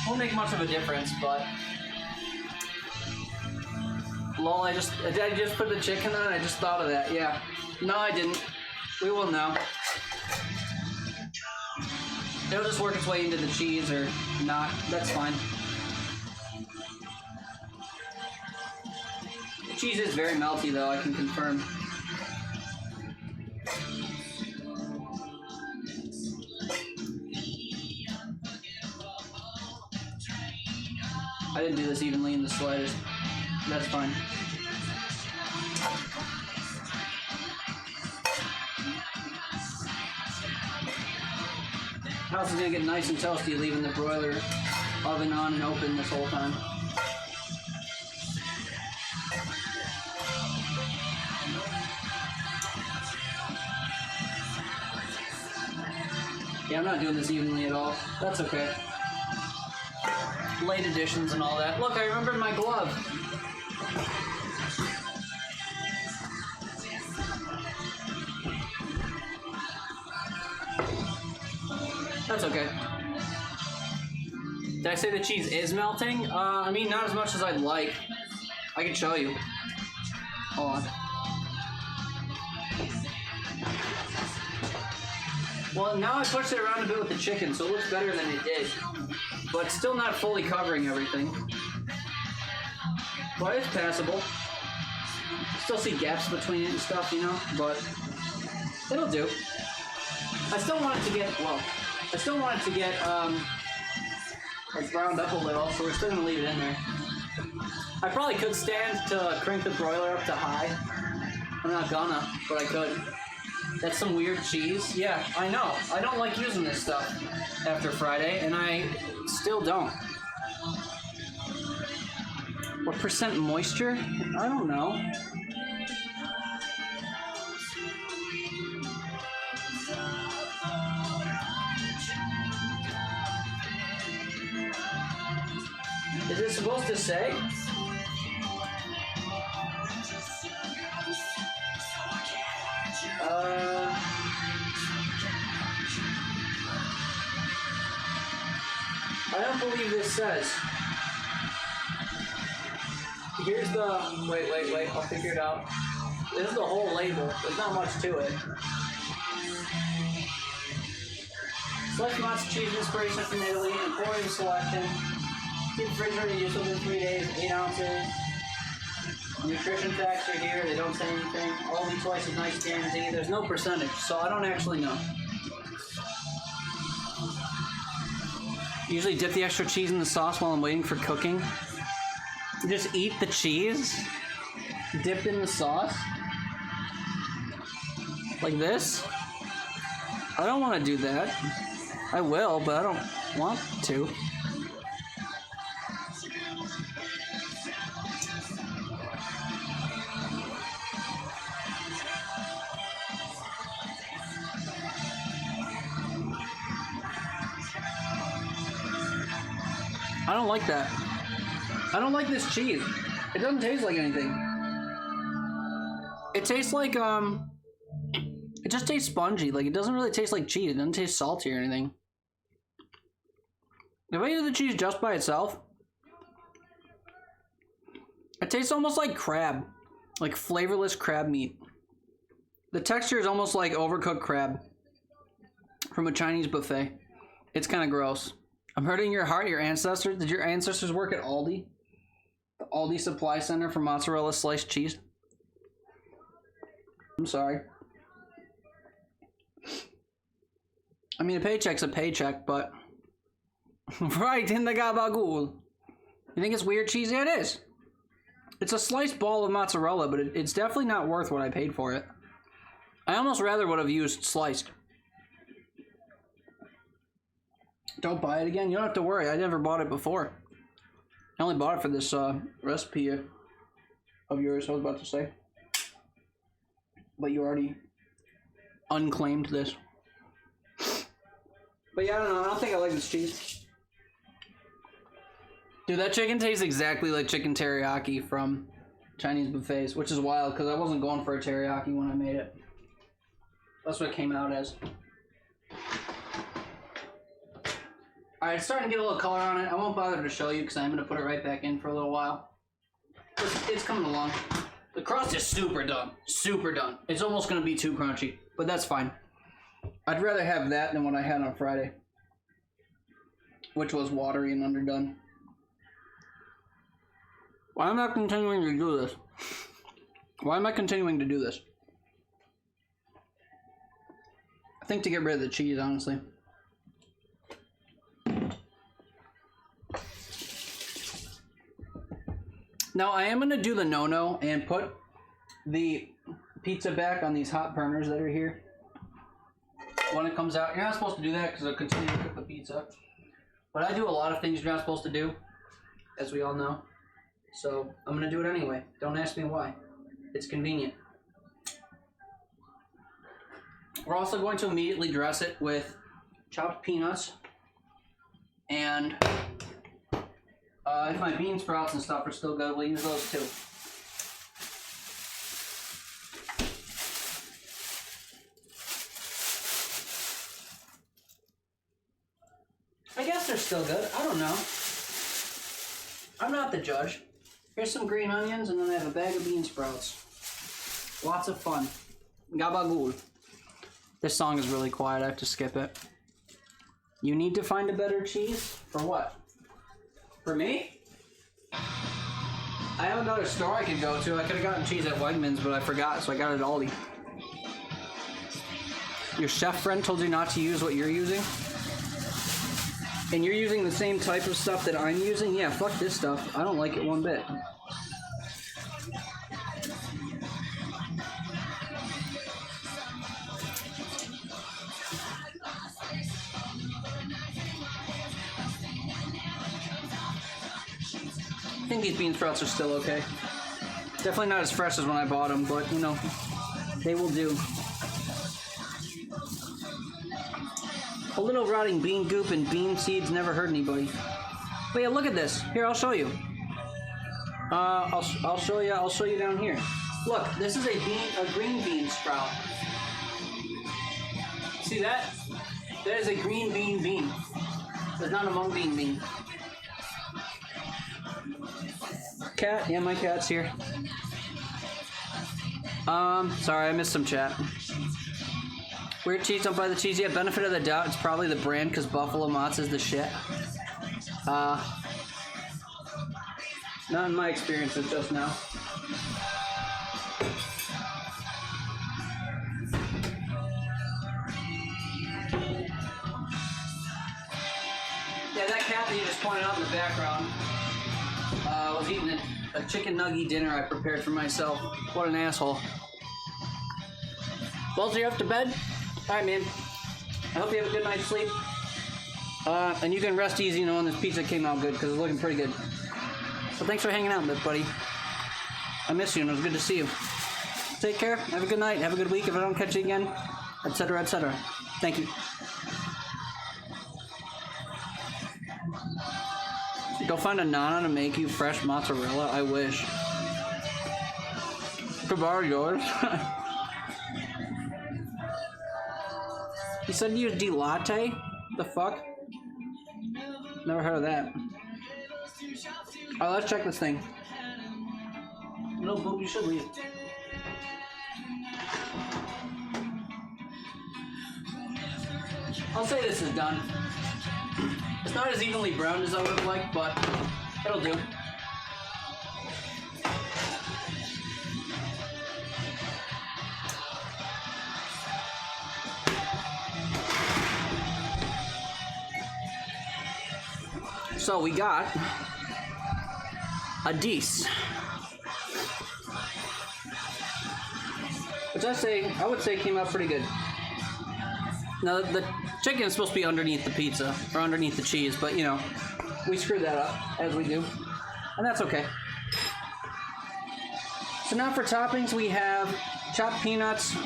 Won't make much of a difference, but... Lol, did I just put the chicken on? I just thought of that, yeah. No, I didn't. We will know. It'll just work its way into the cheese or not. That's fine. The cheese is very melty, though, I can confirm. I didn't do this evenly in the slightest. That's fine. House is gonna get nice and toasty leaving the broiler oven on and open this whole time. Yeah, I'm not doing this evenly at all. That's okay. Late editions and all that. Look, I remembered my glove. That's okay. Did I say the cheese is melting? I mean, not as much as I'd like. I can show you. Hold on. Well, now I pushed it around a bit with the chicken, so it looks better than it did. But still not fully covering everything. But it's passable. Still see gaps between it and stuff, you know, but it'll do. I still want it to get, well, I still want it to get, like browned up a little, so we're still gonna leave it in there. I probably could stand to crank the broiler up to high. I'm not gonna, but I could. That's some weird cheese. Yeah, I know. I don't like using this stuff after Friday, and I still don't. What percent moisture? I don't know. Is it supposed to say? I don't believe this says. Here's the, wait, I'll figure it out. This is the whole label. There's not much to it. Select matzo cheese inspiration from Italy, imported selection. Keep refrigerated, use within 3 days, 8 ounces. Nutrition facts are here, they don't say anything. All be twice as nice guarantee. There's no percentage, so I don't actually know. Usually dip the extra cheese in the sauce while I'm waiting for cooking. Just eat the cheese, dipped in the sauce. Like this. I don't want to do that. I will, but I don't want to. I don't like that. I don't like this cheese. It doesn't taste like anything. It tastes like, it just tastes spongy. Like, it doesn't really taste like cheese. It doesn't taste salty or anything. If I eat the cheese just by itself, it tastes almost like crab. Like flavorless crab meat. The texture is almost like overcooked crab from a Chinese buffet. It's kind of gross. I'm hurting your heart, your ancestors. Did your ancestors work at Aldi? The Aldi Supply Center for mozzarella sliced cheese? I'm sorry. I mean, a paycheck's a paycheck, but... right in the gabagool. You think it's weird cheese? Yeah, it is. It's a sliced ball of mozzarella, but it's definitely not worth what I paid for it. I almost rather would have used sliced. Don't buy it again. You don't have to worry. I never bought it before. I only bought it for this recipe of yours, I was about to say. But you already unclaimed this. But yeah, I don't know. I don't think I like this cheese. Dude, that chicken tastes exactly like chicken teriyaki from Chinese buffets, which is wild because I wasn't going for a teriyaki when I made it. That's what it came out as. Alright, it's starting to get a little color on it. I won't bother to show you because I'm going to put it right back in for a little while. It's coming along. The crust is super done. Super done. It's almost going to be too crunchy, but that's fine. I'd rather have that than what I had on Friday, which was watery and underdone. Why am I continuing to do this? Why am I continuing to do this? I think to get rid of the cheese, honestly. Now, I am going to do the no-no and put the pizza back on these hot burners that are here. When it comes out, you're not supposed to do that because it'll continue to cook the pizza. But I do a lot of things you're not supposed to do, as we all know. So, I'm going to do it anyway. Don't ask me why. It's convenient. We're also going to immediately dress it with chopped peanuts. And if my bean sprouts and stuff are still good, we'll use those too. I guess they're still good. I don't know. I'm not the judge. Here's some green onions, and then I have a bag of bean sprouts. Lots of fun. Gabagool. This song is really quiet. I have to skip it. You need to find a better cheese? For what? For me? I have another store I could go to. I could have gotten cheese at Wegmans, but I forgot, so I got it at Aldi. Your chef friend told you not to use what you're using? And you're using the same type of stuff that I'm using? Yeah, fuck this stuff. I don't like it one bit. I think these bean sprouts are still okay. Definitely not as fresh as when I bought them, but you know, they will do. A little rotting bean goop and bean seeds never hurt anybody. But yeah, look at this. Here, I'll show you. I'll show you. I'll show you down here. Look, this is a green bean sprout. See that? That is a green bean. There's not a mung bean. Cat? Yeah, my cat's here. Sorry, I missed some chat. Weird cheese, don't buy the cheese yet. Benefit of the doubt, it's probably the brand because Buffalo Mott's is the shit. Not in my experiences just now. Yeah, that cat that you just pointed out in the background was eating a chicken nugget dinner I prepared for myself. What an asshole. Well, so you're up to bed? Alright, man. I hope you have a good night's sleep. And you can rest easy knowing this pizza came out good because it's looking pretty good. So thanks for hanging out, buddy. I miss you and it was good to see you. Take care. Have a good night. Have a good week if I don't catch you again. Etc. etc. Thank you. Go find a Nana to make you fresh mozzarella. I wish. Could borrow yours. You said you use D-Latte? The fuck? Never heard of that. Alright, let's check this thing. No, Boop, you should leave. I'll say this is done. It's not as evenly browned as I would have liked, but it'll do. So we got a Deese, which I would say came out pretty good. Now the chicken is supposed to be underneath the pizza or underneath the cheese, but you know, we screwed that up as we do, and that's okay. So now for toppings, we have chopped peanuts,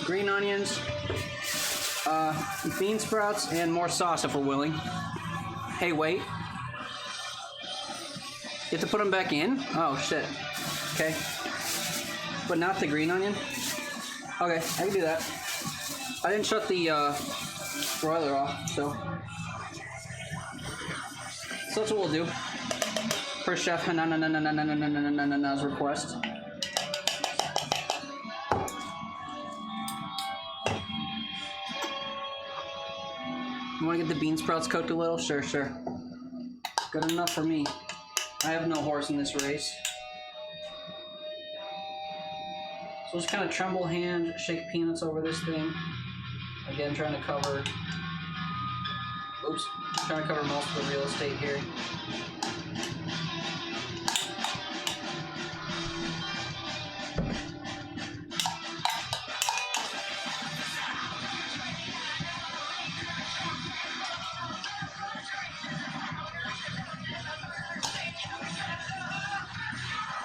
green onions, bean sprouts, and more sauce if we're willing. Hey, wait. You have to put them back in? Oh, shit. Okay. But not the green onion? Okay, I can do that. I didn't shut the broiler off, so that's what we'll do. Per Chef Hanana's request. You want to get the bean sprouts cooked a little? Sure. Good enough for me. I have no horse in this race. So just kind of tremble hand, shake peanuts over this thing. Again, trying to cover most of the real estate here.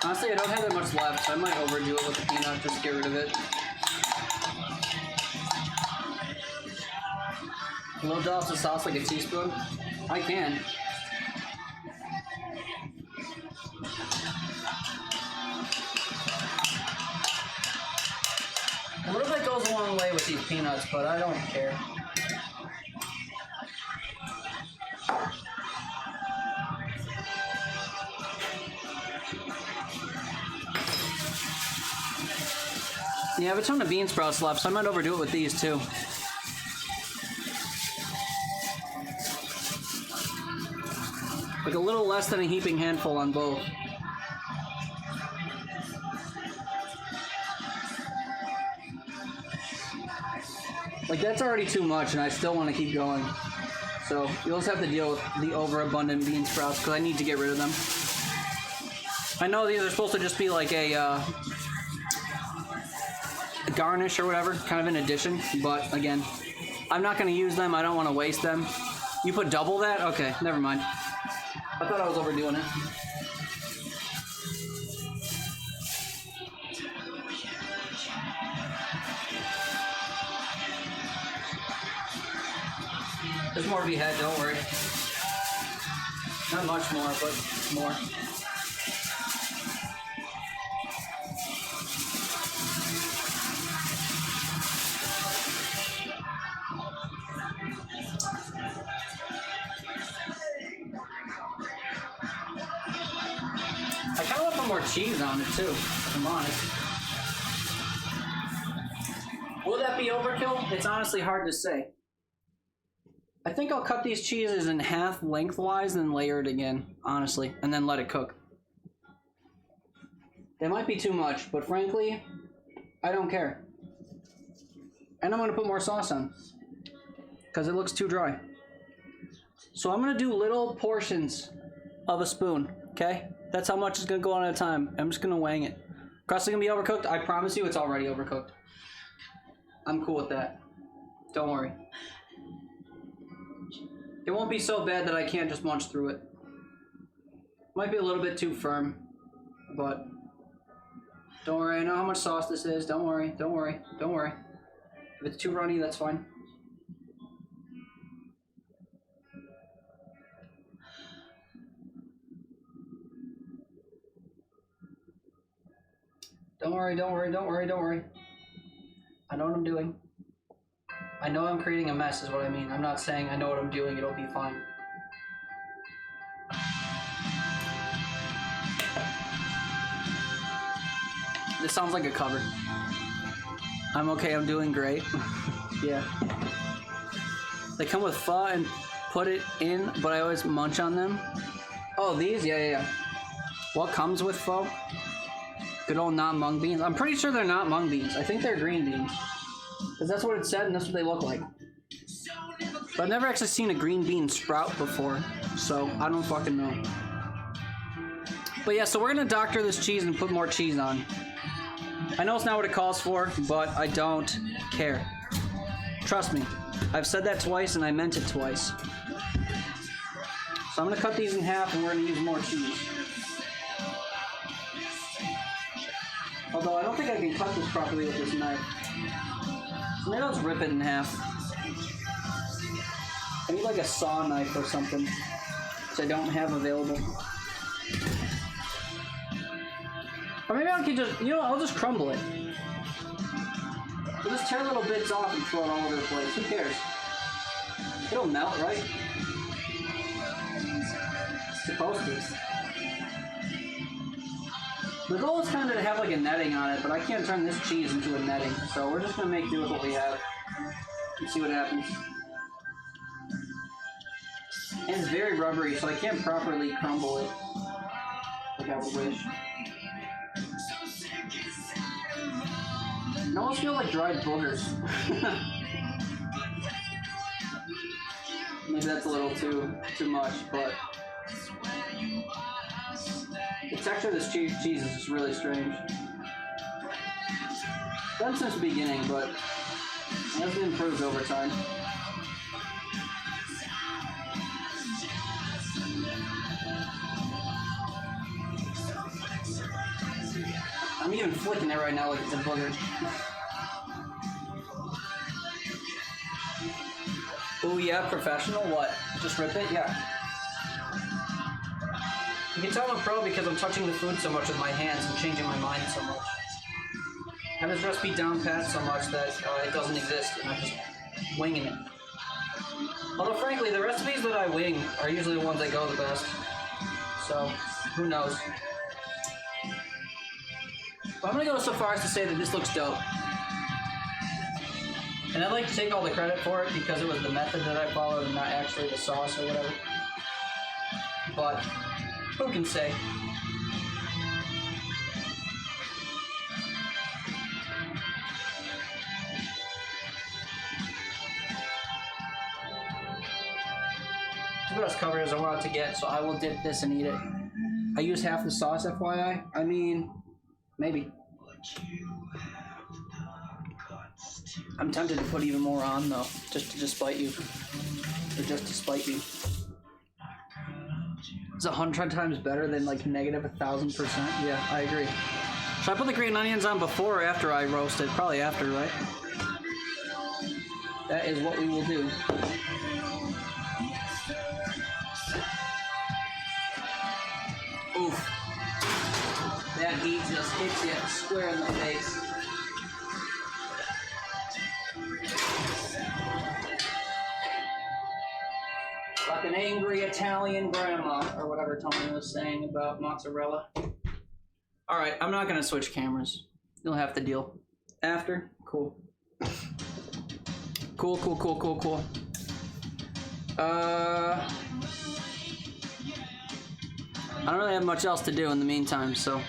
Honestly, I don't have that much left, so I might overdo it with the peanut, just get rid of it. A little dollop of sauce, like a teaspoon? I can. A little bit goes a long way with these peanuts, but I don't care. Yeah, I have a ton of bean sprouts left, so I might overdo it with these too. Like a little less than a heaping handful on both. Like that's already too much and I still want to keep going. So you'll just have to deal with the overabundant bean sprouts because I need to get rid of them. I know these are supposed to just be like a garnish or whatever, kind of an addition, but again, I'm not going to use them. I don't want to waste them. You put double that? Okay, never mind. I thought I was overdoing it. There's more to be had, don't worry. Not much more, but more. I kind of want to put more cheese on it too, if I'm honest. Will that be overkill? It's honestly hard to say. I think I'll cut these cheeses in half lengthwise and layer it again, honestly, and then let it cook. That might be too much, but frankly, I don't care. And I'm going to put more sauce on, because it looks too dry. So I'm going to do little portions of a spoon, okay? That's how much is going to go on at a time. I'm just going to wang it. Crust is going to be overcooked. I promise you it's already overcooked. I'm cool with that. Don't worry. It won't be so bad that I can't just munch through it. Might be a little bit too firm, but don't worry. I know how much sauce this is. Don't worry. Don't worry. Don't worry. If it's too runny, that's fine. Don't worry, don't worry, don't worry, don't worry. I know what I'm doing. I know I'm creating a mess is what I mean. I'm not saying I know what I'm doing, it'll be fine. This sounds like a cover. I'm okay, I'm doing great. Yeah. They come with pho and put it in, but I always munch on them. Oh, these? Yeah. What comes with pho? Good old not mung beans. I'm pretty sure they're not mung beans. I think they're green beans. Because that's what it said and that's what they look like. But I've never actually seen a green bean sprout before. So I don't fucking know. But yeah, so we're going to doctor this cheese and put more cheese on. I know it's not what it calls for, but I don't care. Trust me. I've said that twice and I meant it twice. So I'm going to cut these in half and we're going to use more cheese. Although I don't think I can cut this properly with this knife. So maybe I'll just rip it in half. I need like a saw knife or something, which I don't have available. Or maybe I can just, I'll just crumble it. We'll just tear little bits off and throw it all over the place. Who cares? It'll melt, right? It's supposed to. The goal is kind of to have like a netting on it, but I can't turn this cheese into a netting, so we're just going to make do with what we have and see what happens. And it's very rubbery, so I can't properly crumble it like I would wish. It almost feels like dried boogers. Maybe that's a little too much, but the texture of this cheese is just really strange. Done since the beginning, but it has improved over time. I'm even flicking it right now like it's a booger. Oh yeah, professional? What? Just rip it? Yeah. You can tell I'm a pro because I'm touching the food so much with my hands and changing my mind so much. I have this recipe down pat so much that it doesn't exist and I'm just winging it. Although frankly, the recipes that I wing are usually the ones that go the best. So, who knows? But I'm gonna go so far as to say that this looks dope. And I'd like to take all the credit for it because it was the method that I followed and not actually the sauce or whatever. But who can say? It's about as covered as I want it to get, so I will dip this and eat it. I use half the sauce, FYI. I mean, maybe. I'm tempted to put even more on, though, just to spite you. Or just to spite you. It's 100 times better than, like, negative 1,000%. Yeah, I agree. Should I put the green onions on before or after I roast it? Probably after, right? That is what we will do. Oof. That heat just hits you square in the face. Like an angry Italian grandma, or whatever Tony was saying about mozzarella. Alright, I'm not gonna switch cameras. You'll have to deal. After? Cool. Cool. I don't really have much else to do in the meantime, so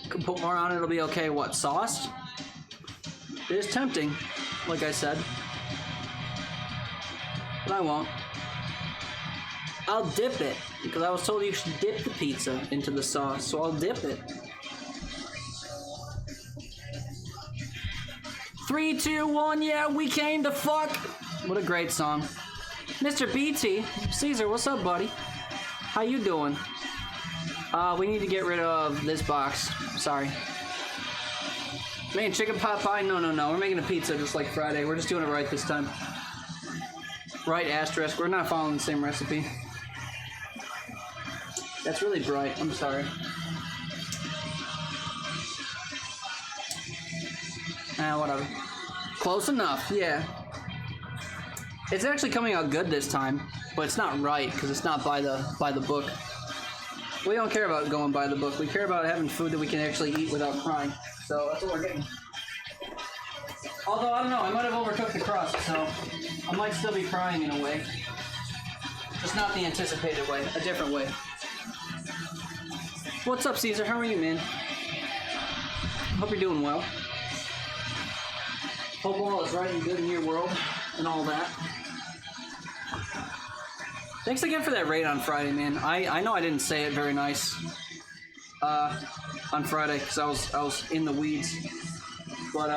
could put more on it, it'll be okay. What, sauce? It is tempting, like I said. But I won't. I'll dip it, because I was told you should dip the pizza into the sauce, so I'll dip it. 3, 2, 1, yeah, we came to fuck! What a great song. Mr. BT, Caesar, what's up, buddy? How you doing? We need to get rid of this box. Sorry. Man, chicken pot pie? No. We're making a pizza just like Friday. We're just doing it right this time. Right asterisk. We're not following the same recipe. That's really bright. I'm sorry. Whatever. Close enough. Yeah. It's actually coming out good this time, but it's not right because it's not by the book. We don't care about going by the book. We care about having food that we can actually eat without crying. So that's what we're getting. Although I don't know, I might have overcooked the crust, so I might still be crying in a way. Just not the anticipated way, a different way. What's up, Caesar? How are you, man? Hope you're doing well. Hope all is right and good in your world and all that. Thanks again for that raid on Friday, man. I know I didn't say it very nice on Friday because I was in the weeds, but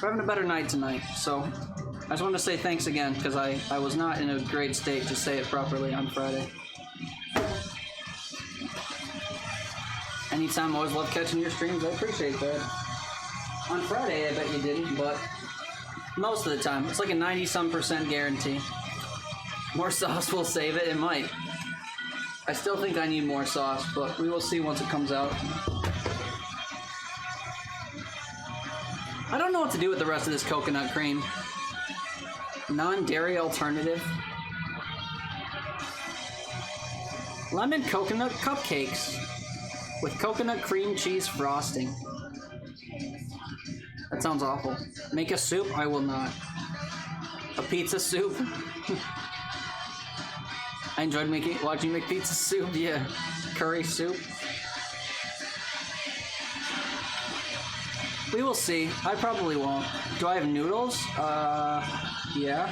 we're having a better night tonight. So I just wanted to say thanks again because I was not in a great state to say it properly on Friday. Anytime, I always love catching your streams. I appreciate that. On Friday, I bet you didn't, but most of the time, it's like a 90-some% guarantee. More sauce will save it. It might. I still think I need more sauce, but we will see once it comes out. I don't know what to do with the rest of this coconut cream. Non-dairy alternative. Lemon coconut cupcakes with coconut cream cheese frosting. That sounds awful. Make a soup? I will not. A pizza soup? I enjoyed watching you make pizza soup. Yeah. Curry soup. We will see. I probably won't. Do I have noodles? Yeah.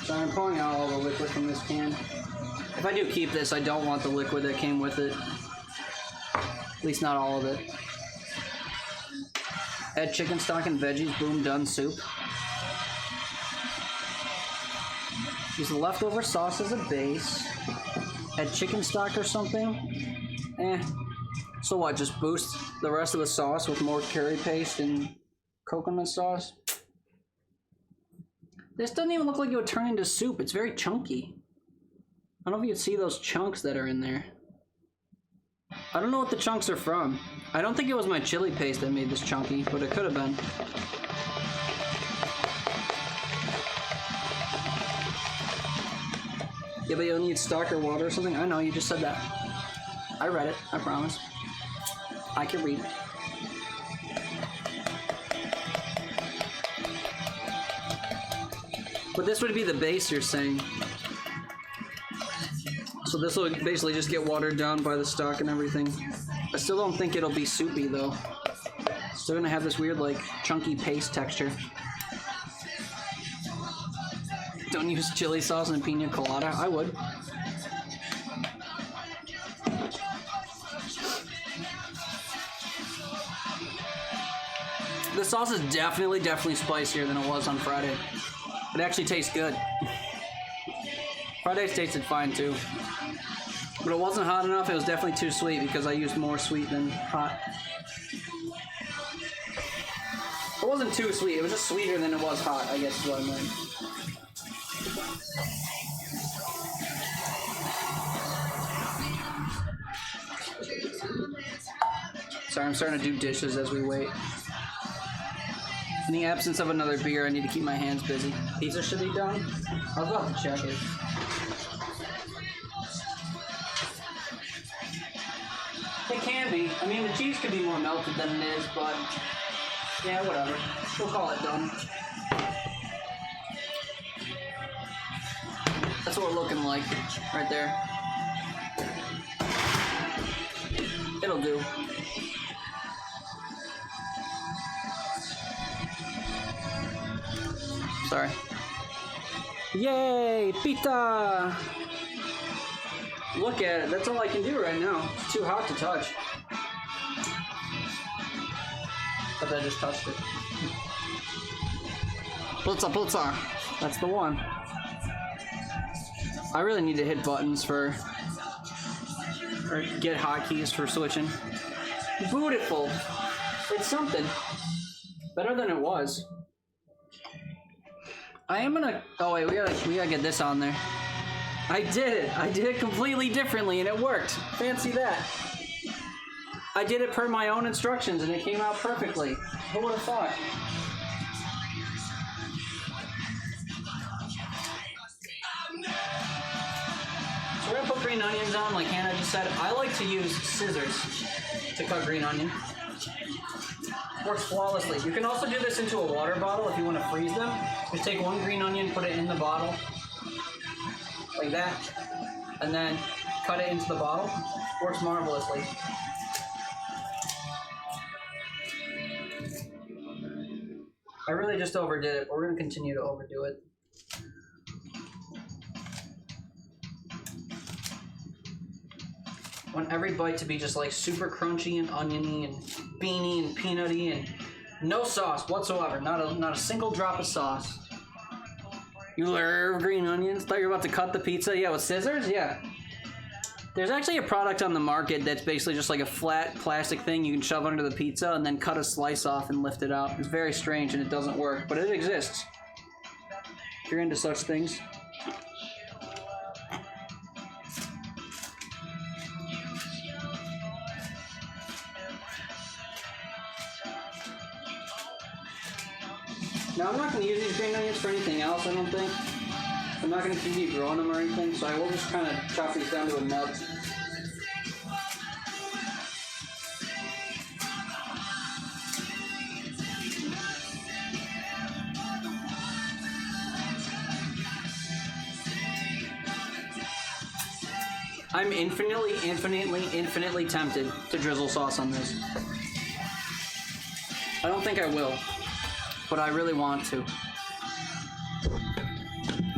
So I'm pouring out all the liquid from this can. If I do keep this, I don't want the liquid that came with it. At least not all of it. Add chicken stock and veggies, boom, done, soup. Use the leftover sauce as a base. Add chicken stock or something. So what, just boost the rest of the sauce with more curry paste and coconut sauce? This doesn't even look like it would turn into soup. It's very chunky. I don't know if you can see those chunks that are in there. I don't know what the chunks are from. I don't think it was my chili paste that made this chunky, but it could have been. Yeah, but you'll need stock or water or something? I know, you just said that. I read it, I promise. I can read. But this would be the base you're saying. So this will basically just get watered down by the stock and everything. I still don't think it'll be soupy though. Still gonna have this weird like chunky paste texture. Don't use chili sauce in pina colada. I would. The sauce is definitely spicier than it was on Friday. It actually tastes good. Friday's tasted fine too. But it wasn't hot enough, it was definitely too sweet because I used more sweet than hot. It wasn't too sweet, it was just sweeter than it was hot, I guess is what I meant. Sorry, I'm starting to do dishes as we wait. In the absence of another beer, I need to keep my hands busy. Pizza should be done? I was about to check it. It can be. I mean, the cheese could be more melted than it is, but yeah, whatever. We'll call it done. That's what we're looking like, right there. It'll do. Sorry. Yay! Pizza! Look at it. That's all I can do right now. It's too hot to touch. But I just touched it. Pizza! That's the one. I really need to hit buttons for... or get hotkeys for switching. Beautiful! It's something. Better than it was. I am gonna... oh wait, we gotta get this on there. I did it! I did it completely differently and it worked. Fancy that. I did it per my own instructions and it came out perfectly. Who would have thought? So we're gonna put green onions on like Hannah just said. I like to use scissors to cut green onion. Works flawlessly. You can also do this into a water bottle if you want to freeze them. Just take one green onion, put it in the bottle, like that, and then cut it into the bottle. Works marvelously. I really just overdid it, but we're going to continue to overdo it. I want every bite to be just like super crunchy and oniony and beany and peanutty and no sauce whatsoever. Not a single drop of sauce. You love green onions? Thought you were about to cut the pizza? Yeah, with scissors? Yeah. There's actually a product on the market that's basically just like a flat plastic thing you can shove under the pizza and then cut a slice off and lift it out. It's very strange and it doesn't work, but it exists. If you're into such things. Now, I'm not going to use these green onions for anything else, I don't think. I'm not going to continue growing them or anything, so I will just kind of chop these down to a nub. I'm infinitely tempted to drizzle sauce on this. I don't think I will, but I really want to.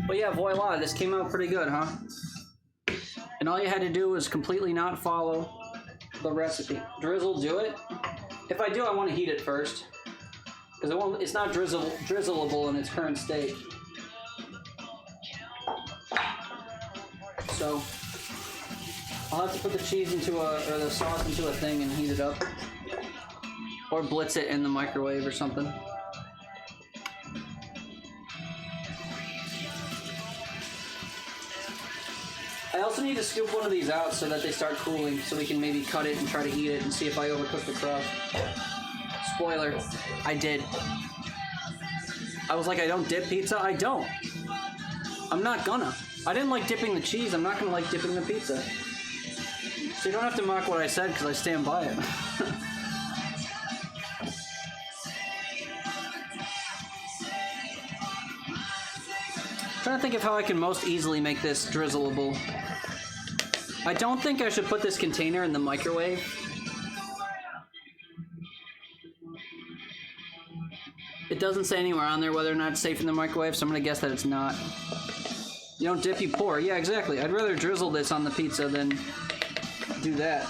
But yeah, voila, this came out pretty good, huh? And all you had to do was completely not follow the recipe. Drizzle, do it. If I do, I want to heat it first. Because it's not drizzleable in its current state. So, I'll have to put the cheese into or the sauce into a thing and heat it up. Or blitz it in the microwave or something. I also need to scoop one of these out so that they start cooling, so we can maybe cut it and try to eat it and see if I overcook the crust. Spoiler, I did. I was like, I don't dip pizza? I don't. I'm not gonna. I didn't like dipping the cheese. I'm not gonna like dipping the pizza. So you don't have to mock what I said because I stand by it. Trying to think of how I can most easily make this drizzleable. I don't think I should put this container in the microwave. It doesn't say anywhere on there whether or not it's safe in the microwave, so I'm gonna guess that it's not. You don't dip, you pour. Yeah, exactly. I'd rather drizzle this on the pizza than do that.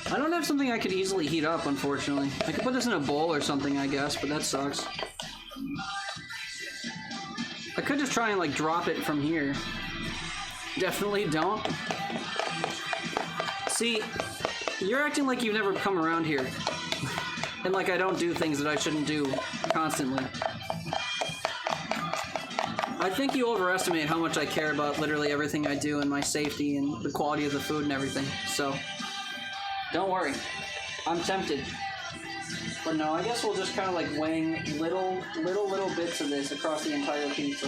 I don't have something I could easily heat up, unfortunately. I could put this in a bowl or something, I guess, but that sucks. I could just try and like drop it from here. Definitely don't. See, you're acting like you've never come around here. And like I don't do things that I shouldn't do constantly. I think you overestimate how much I care about literally everything I do and my safety and the quality of the food and everything. So, don't worry. I'm tempted. But no, I guess we'll just kind of like wing little bits of this across the entire pizza.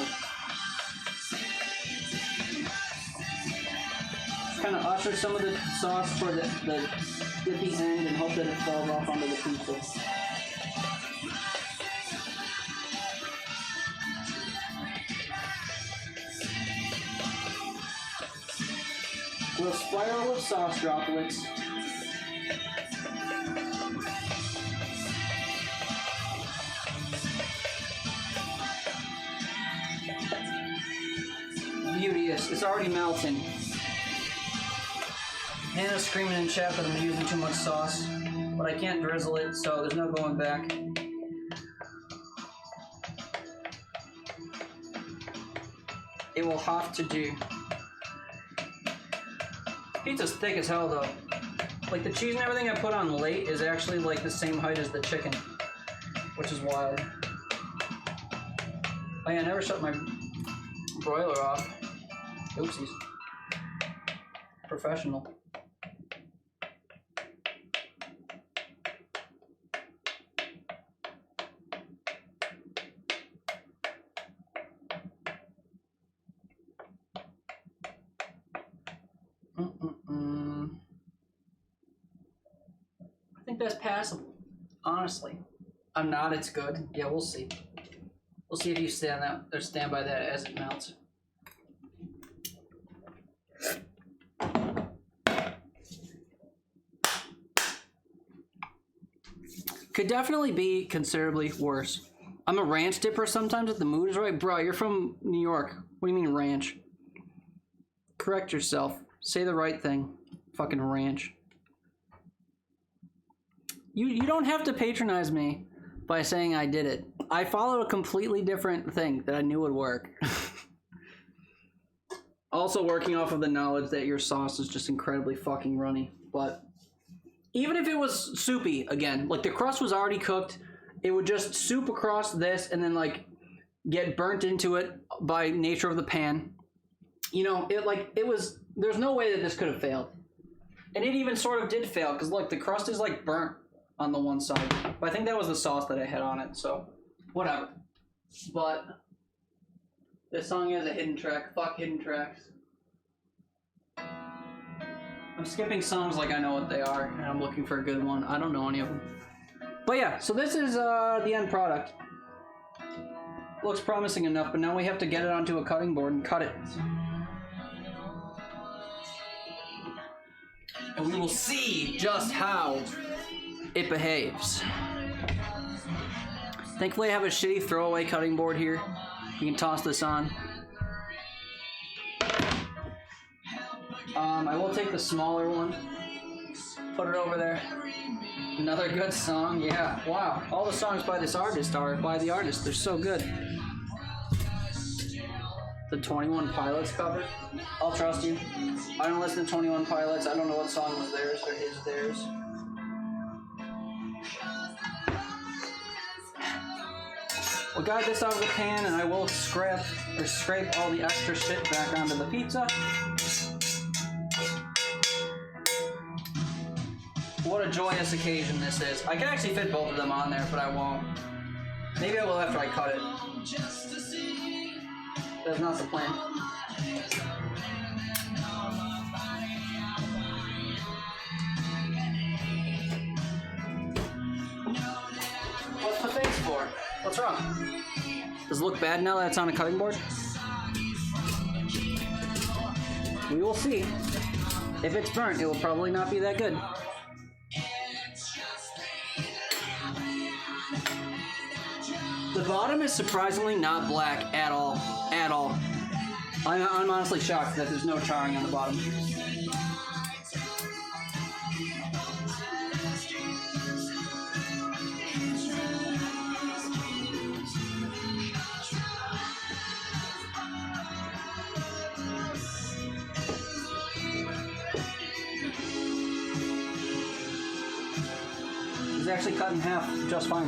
Kind of usher some of the sauce for the dippy end and hope that it falls off onto the pizza. We'll spiral of sauce droplets. Beauteous. It's already melting. Hannah's screaming in chat that I'm using too much sauce, but I can't drizzle it, so there's no going back. It will have to do. Pizza's thick as hell, though. Like, the cheese and everything I put on late is actually, like, the same height as the chicken, which is wild. Oh yeah, I never shut my broiler off. Oopsies. Professional. I think that's passable. Honestly. I'm not, it's good. Yeah, we'll see. We'll see if you stand by that as it melts. Could definitely be considerably worse. I'm a ranch dipper sometimes if the mood is right. Bro, you're from New York. What do you mean ranch? Correct yourself. Say the right thing. Fucking ranch. You don't have to patronize me by saying I did it. I followed a completely different thing that I knew would work. Also working off of the knowledge that your sauce is just incredibly fucking runny. But even if it was soupy, again, like the crust was already cooked, it would just soup across this and then like get burnt into it by nature of the pan. You know, there's no way that this could have failed. And it even sort of did fail, because look, the crust is like burnt on the one side. But I think that was the sauce that I had on it, so whatever. But this song is a hidden track. Fuck hidden tracks. I'm skipping songs like I know what they are, and I'm looking for a good one. I don't know any of them. But yeah, so this is the end product. Looks promising enough, but now we have to get it onto a cutting board and cut it. And we will see just how it behaves. Thankfully I have a shitty throwaway cutting board here. You can toss this on. I will take the smaller one. Put it over there. Another good song, yeah. Wow, all the songs by this artist are by the artist. They're so good. The 21 Pilots cover. I'll trust you. I don't listen to 21 Pilots. I don't know what song was theirs or his theirs. We'll guide this out of the pan and I will scrape all the extra shit back onto the pizza. What a joyous occasion this is. I can actually fit both of them on there, but I won't. Maybe I will after I cut it. That's not the plan. What's the face for? What's wrong? Does it look bad now that it's on a cutting board? We will see. If it's burnt, it will probably not be that good. The bottom is surprisingly not black at all. At all. I'm honestly shocked that there's no charring on the bottom. It's actually cut in half just fine.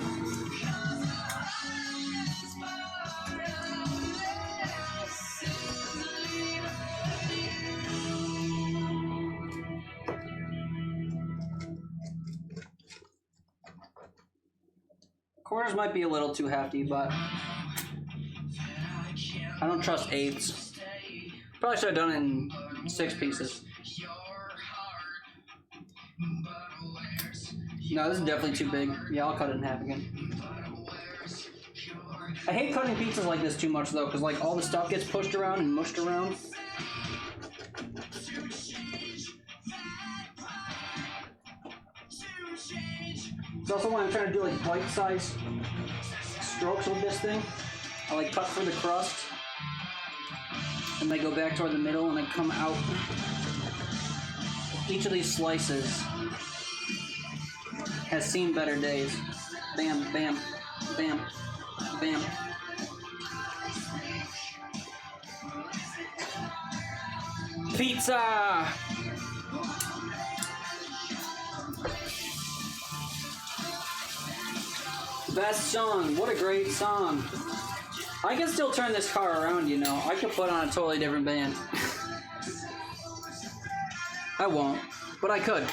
Corners might be a little too hefty, but I don't trust eighths. Probably should have done it in 6 pieces. No, this is definitely too big. Yeah, I'll cut it in half again. I hate cutting pizzas like this too much though, because like all the stuff gets pushed around and mushed around. It's also when I'm trying to do like bite-sized strokes with this thing. I like cut through the crust, and they go back toward the middle, and then come out. Each of these slices has seen better days. Bam, bam, bam, bam. Pizza! Best song. What a great song. I can still turn this car around, you know. I could put on a totally different band. I won't, but I could.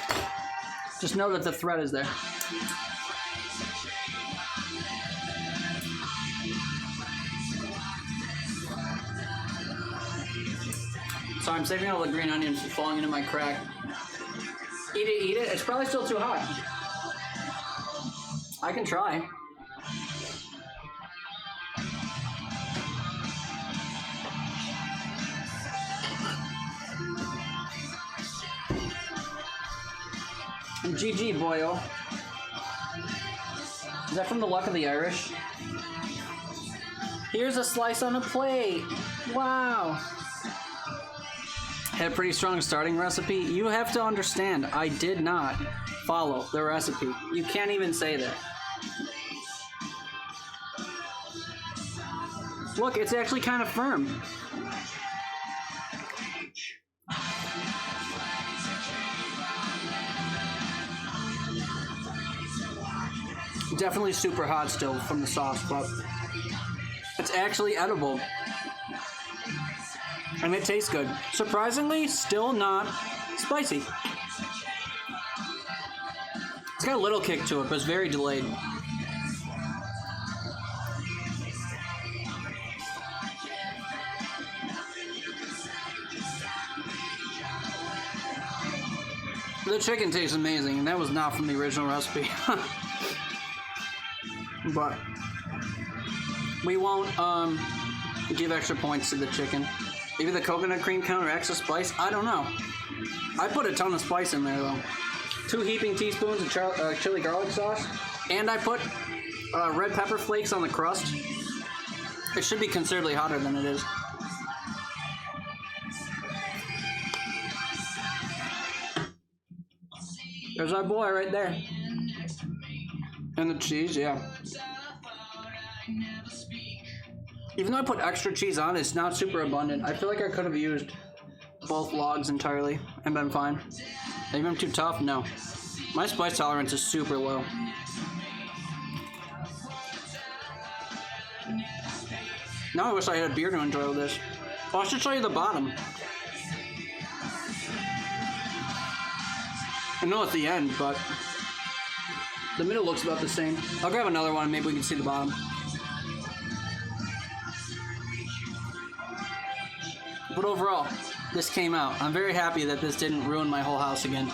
Just know that the thread is there. So I'm saving all the green onions from falling into my crack. Eat it, eat it. It's probably still too hot. I can try. GG, boyo. Is that from the Luck of the Irish? Here's a slice on a plate. Wow. Had a pretty strong starting recipe. You have to understand, I did not follow the recipe. You can't even say that. Look, it's actually kind of firm. Definitely super hot still from the sauce, but it's actually edible. And it tastes good. Surprisingly, still not spicy. It's got a little kick to it, but it's very delayed. The chicken tastes amazing, and that was not from the original recipe. But we won't give extra points to the chicken. Maybe the coconut cream counteracts the spice. I don't know. I put a ton of spice in there though. 2 heaping teaspoons of chili garlic sauce, and I put red pepper flakes on the crust. It should be considerably hotter than it is. There's our boy right there. And the cheese, yeah. Even though I put extra cheese on it, it's not super abundant. I feel like I could have used both logs entirely and been fine. Maybe I'm too tough? No. My spice tolerance is super low. Now I wish I had a beer to enjoy with this. Oh, I should show you the bottom. I know it's the end, but the middle looks about the same. I'll grab another one and maybe we can see the bottom. But overall, this came out. I'm very happy that this didn't ruin my whole house again.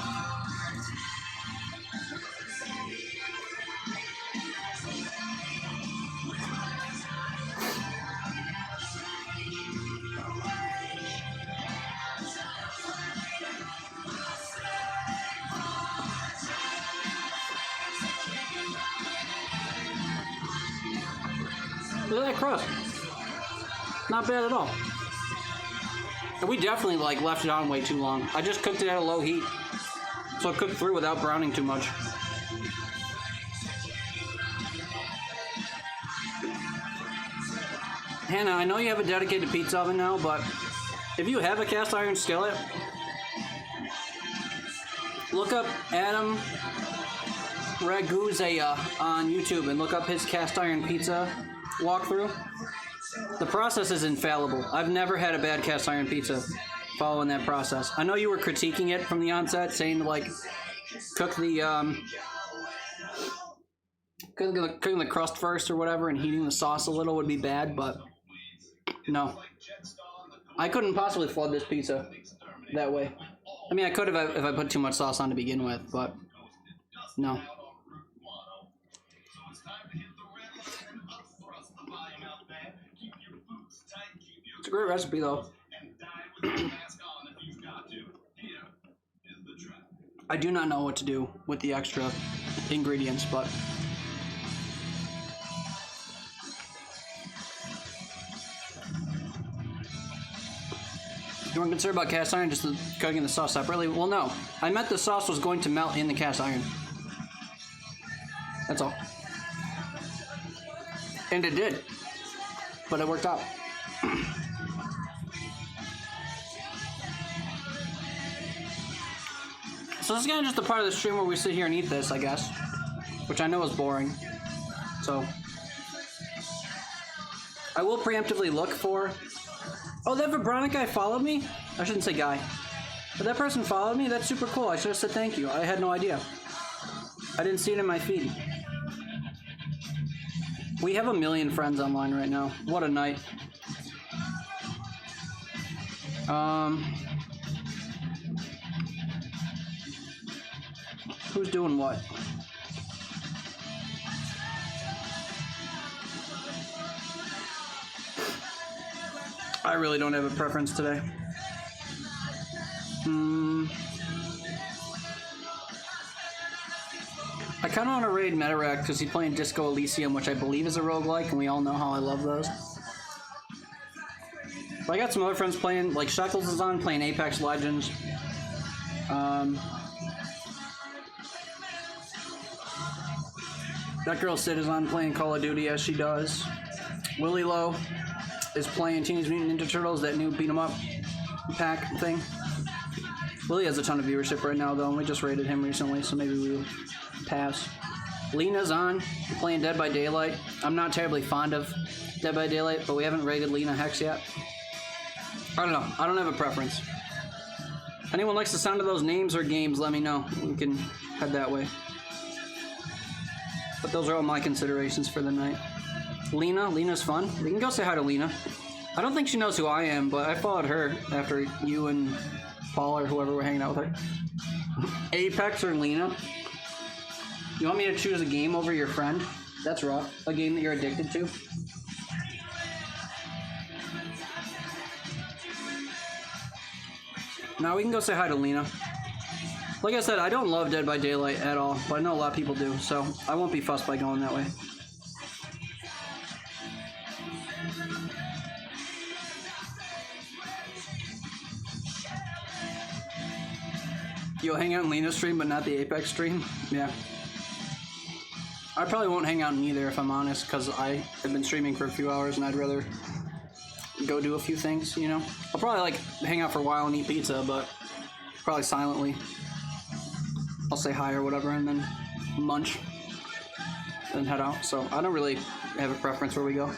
Look at that crust. Not bad at all. And we definitely like left it on way too long. I just cooked it at a low heat, so it cooked through without browning too much. Hannah, I know you have a dedicated pizza oven now, but if you have a cast iron skillet, look up Adam Raguzea on YouTube and look up his cast iron pizza walkthrough. The process is infallible. I've never had a bad cast iron pizza following that process. I know you were critiquing it from the onset, saying to like cook the cooking the crust first or whatever and heating the sauce a little would be bad, but no. I couldn't possibly flood this pizza that way. I mean, I could have if I put too much sauce on to begin with, but no. It's a great recipe, though. I do not know what to do with the extra ingredients, but you weren't concerned about cast iron, just cooking the sauce separately? Well, no. I meant the sauce was going to melt in the cast iron. That's all. And it did. But it worked out. So this is kind of just a part of the stream where we sit here and eat this, I guess. Which I know is boring. So I will preemptively look for... Oh, that Vibronic guy followed me? I shouldn't say guy. But that person followed me? That's super cool. I should have said thank you. I had no idea. I didn't see it in my feed. We have 1 million friends online right now. What a night. Who's doing what? I really don't have a preference today. I kind of want to raid Metarak because he's playing Disco Elysium, which I believe is a roguelike, and we all know how I love those. But I got some other friends playing, like Shekels is on, playing Apex Legends. That girl Sid is on playing Call of Duty as she does. Willie Lowe is playing Teenage Mutant Ninja Turtles, that new beat 'em up pack thing. Willie has a ton of viewership right now, though, and we just raided him recently, so maybe we'll pass. Lena's on, playing Dead by Daylight. I'm not terribly fond of Dead by Daylight, but we haven't raided Lena Hex yet. I don't know. I don't have a preference. If anyone likes the sound of those names or games, let me know. We can head that way. But those are all my considerations for the night. Lena's fun. We can go say hi to Lena. I don't think she knows who I am, but I followed her after you and Paul or whoever were hanging out with her. Apex or Lena? You want me to choose a game over your friend? That's rough. A game that you're addicted to? Now we can go say hi to Lena. Like I said, I don't love Dead by Daylight at all, but I know a lot of people do, so I won't be fussed by going that way. You'll hang out in Lena's stream, but not the Apex stream? Yeah. I probably won't hang out in either, if I'm honest, because I have been streaming for a few hours, and I'd rather go do a few things, you know? I'll probably, like, hang out for a while and eat pizza, but probably silently. I'll say hi or whatever, and then munch, and head out. So I don't really have a preference where we go.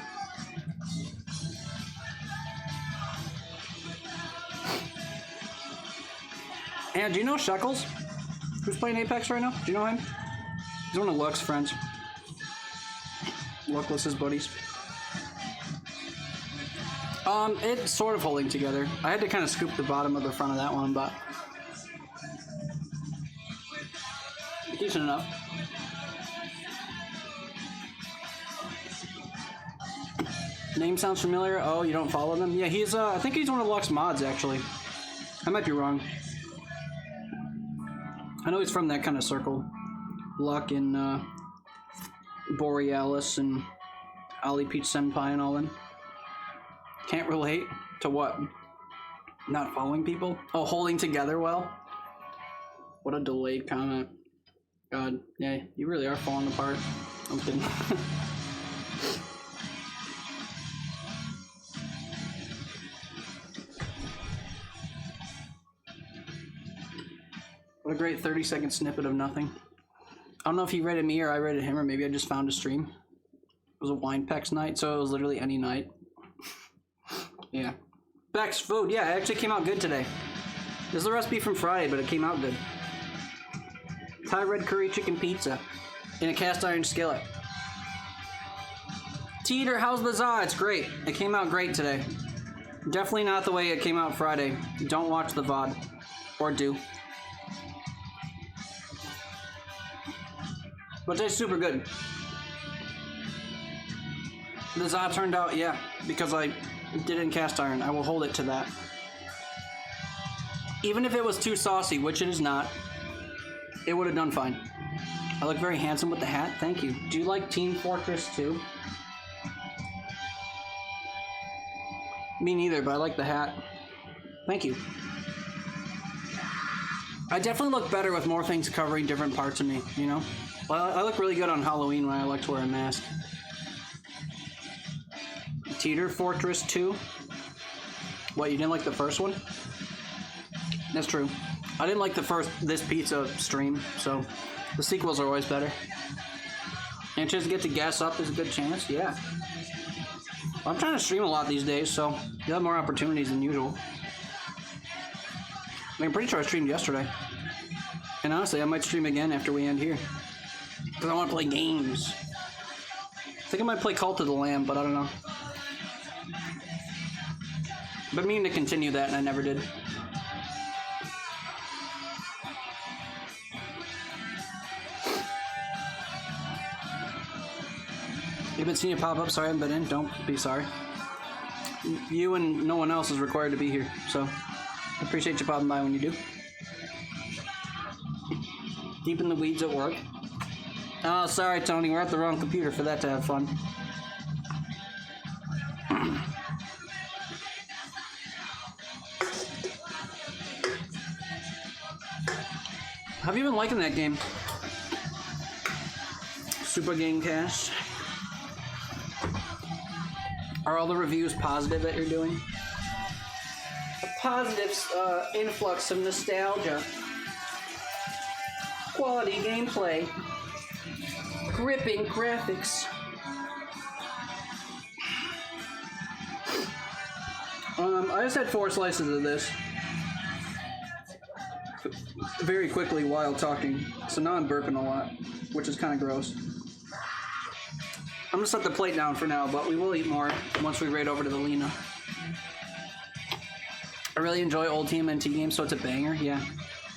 And do you know Shekels? Who's playing Apex right now? Do you know him? He's one of Luck's friends. Luck was his buddies. It's sort of holding together. I had to kind of scoop the bottom of the front of that one, but decent enough. Name sounds familiar. Oh, you don't follow them? Yeah, he's, I think he's one of Luck's mods, actually. I might be wrong. I know he's from that kind of circle. Luck and, Borealis and Ollie Peach Senpai and all them. Can't relate to what? Not following people? Oh, holding together well? What a delayed comment. God, yeah, you really are falling apart. I'm kidding. What a great 30-second snippet of nothing. I don't know if he rated me or I rated him, or maybe I just found a stream. It was a wine Pex night, so it was literally any night. Yeah. Beck's food, yeah, it actually came out good today. This is the recipe from Friday, but it came out good. Thai red curry chicken pizza in a cast iron skillet. Teeter, how's the za? It's great. It came out great today. Definitely not the way it came out Friday. Don't watch the VOD. Or do. But it's super good. The za turned out, yeah, because I did it in cast iron. I will hold it to that. Even if it was too saucy, which it is not, it would have done fine. I look very handsome with the hat. Thank you. Do you like Team Fortress 2? Me neither, but I like the hat. Thank you. I definitely look better with more things covering different parts of me, you know? Well, I look really good on Halloween when I like to wear a mask. Teeter Fortress 2? What, you didn't like the first one? That's true. I didn't like this pizza stream, so the sequels are always better. And just get to gas up is a good chance, yeah. Well, I'm trying to stream a lot these days, so you have more opportunities than usual. I mean, I'm pretty sure I streamed yesterday. And honestly, I might stream again after we end here. Because I want to play games. I think I might play Cult of the Lamb, but I don't know. I've been meaning to continue that, and I never did. You haven't seen it pop up? Sorry, I haven't been in. Don't be sorry. You and no one else is required to be here, so I appreciate you popping by when you do. Deep in the weeds at work. Oh, sorry, Tony. We're at the wrong computer for that to have fun. Have you been liking that game? Super Gamecast. Are all the reviews positive that you're doing? A positive influx of nostalgia. Quality gameplay. Gripping graphics. I just had 4 slices of this. Very quickly while talking. So now I'm burping a lot, which is kind of gross. I'm gonna set the plate down for now, but we will eat more once we raid over to the Lena. I really enjoy old TMNT games, so it's a banger, yeah.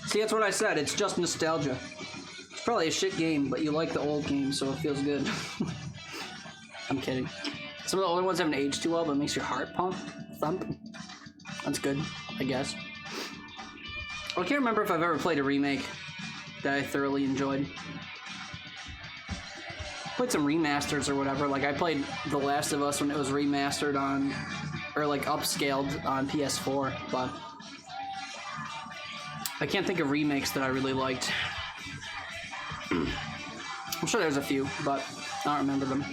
See, that's what I said, it's just nostalgia. It's probably a shit game, but you like the old game, so it feels good. I'm kidding. Some of the older ones haven't aged too well, but it makes your heart thump. That's good, I guess. I can't remember if I've ever played a remake that I thoroughly enjoyed. Played some remasters or whatever. Like I played The Last of Us when it was remastered on, or like upscaled on PS4, but I can't think of remakes that I really liked. I'm sure there's a few, but I don't remember them.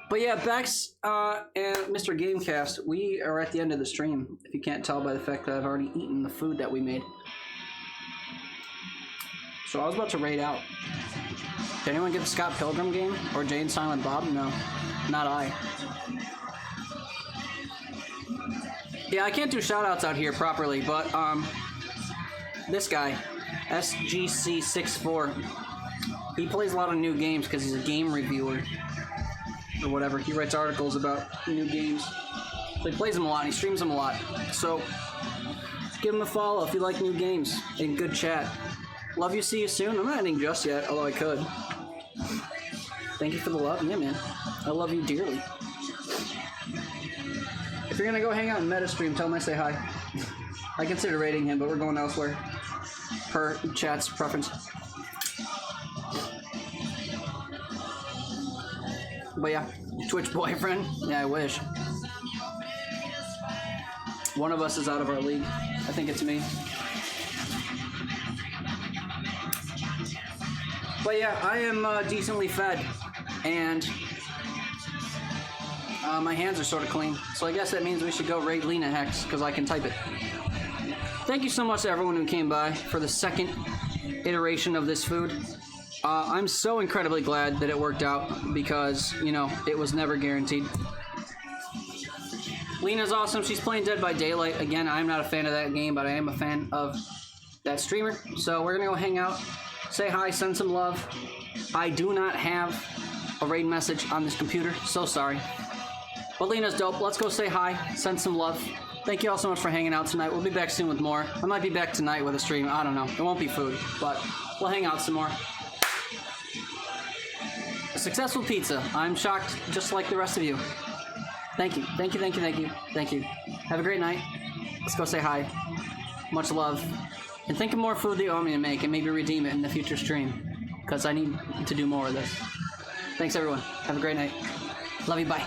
But yeah, Bex and Mr. Gamecast, we are at the end of the stream, if you can't tell by the fact that I've already eaten the food that we made. So I was about to raid out. Did anyone get the Scott Pilgrim game? Or Jay and Silent Bob? No, not I. Yeah, I can't do shoutouts out here properly, but this guy, SGC64, he plays a lot of new games because he's a game reviewer. Or whatever, he writes articles about new games. So he plays them a lot and he streams them a lot. So give him a follow if you like new games and good chat. Love you, see you soon. I'm not ending just yet, although I could. Thank you for the love. Yeah, man. I love you dearly. If you're gonna go hang out in MetaStream, tell him I say hi. I consider rating him, but we're going elsewhere. Per chat's preference. But yeah, Twitch boyfriend? Yeah, I wish. One of us is out of our league. I think it's me. But yeah, I am decently fed, and my hands are sort of clean. So I guess that means we should go raid Lena Hex, because I can type it. Thank you so much to everyone who came by for the second iteration of this food. I'm so incredibly glad that it worked out, because, you know, it was never guaranteed. Lena's awesome. She's playing Dead by Daylight. Again, I'm not a fan of that game, but I am a fan of that streamer. So we're going to go hang out, say hi, send some love. I do not have a raid message on this computer. So sorry. But Lena's dope. Let's go say hi, send some love. Thank you all so much for hanging out tonight. We'll be back soon with more. I might be back tonight with a stream. I don't know. It won't be food, but we'll hang out some more. A successful pizza. I'm shocked just like the rest of you. Thank you. Thank you, thank you, thank you. Thank you. Have a great night. Let's go say hi. Much love. And think of more food that you want me to make and maybe redeem it in the future stream, because I need to do more of this. Thanks, everyone. Have a great night. Love you. Bye.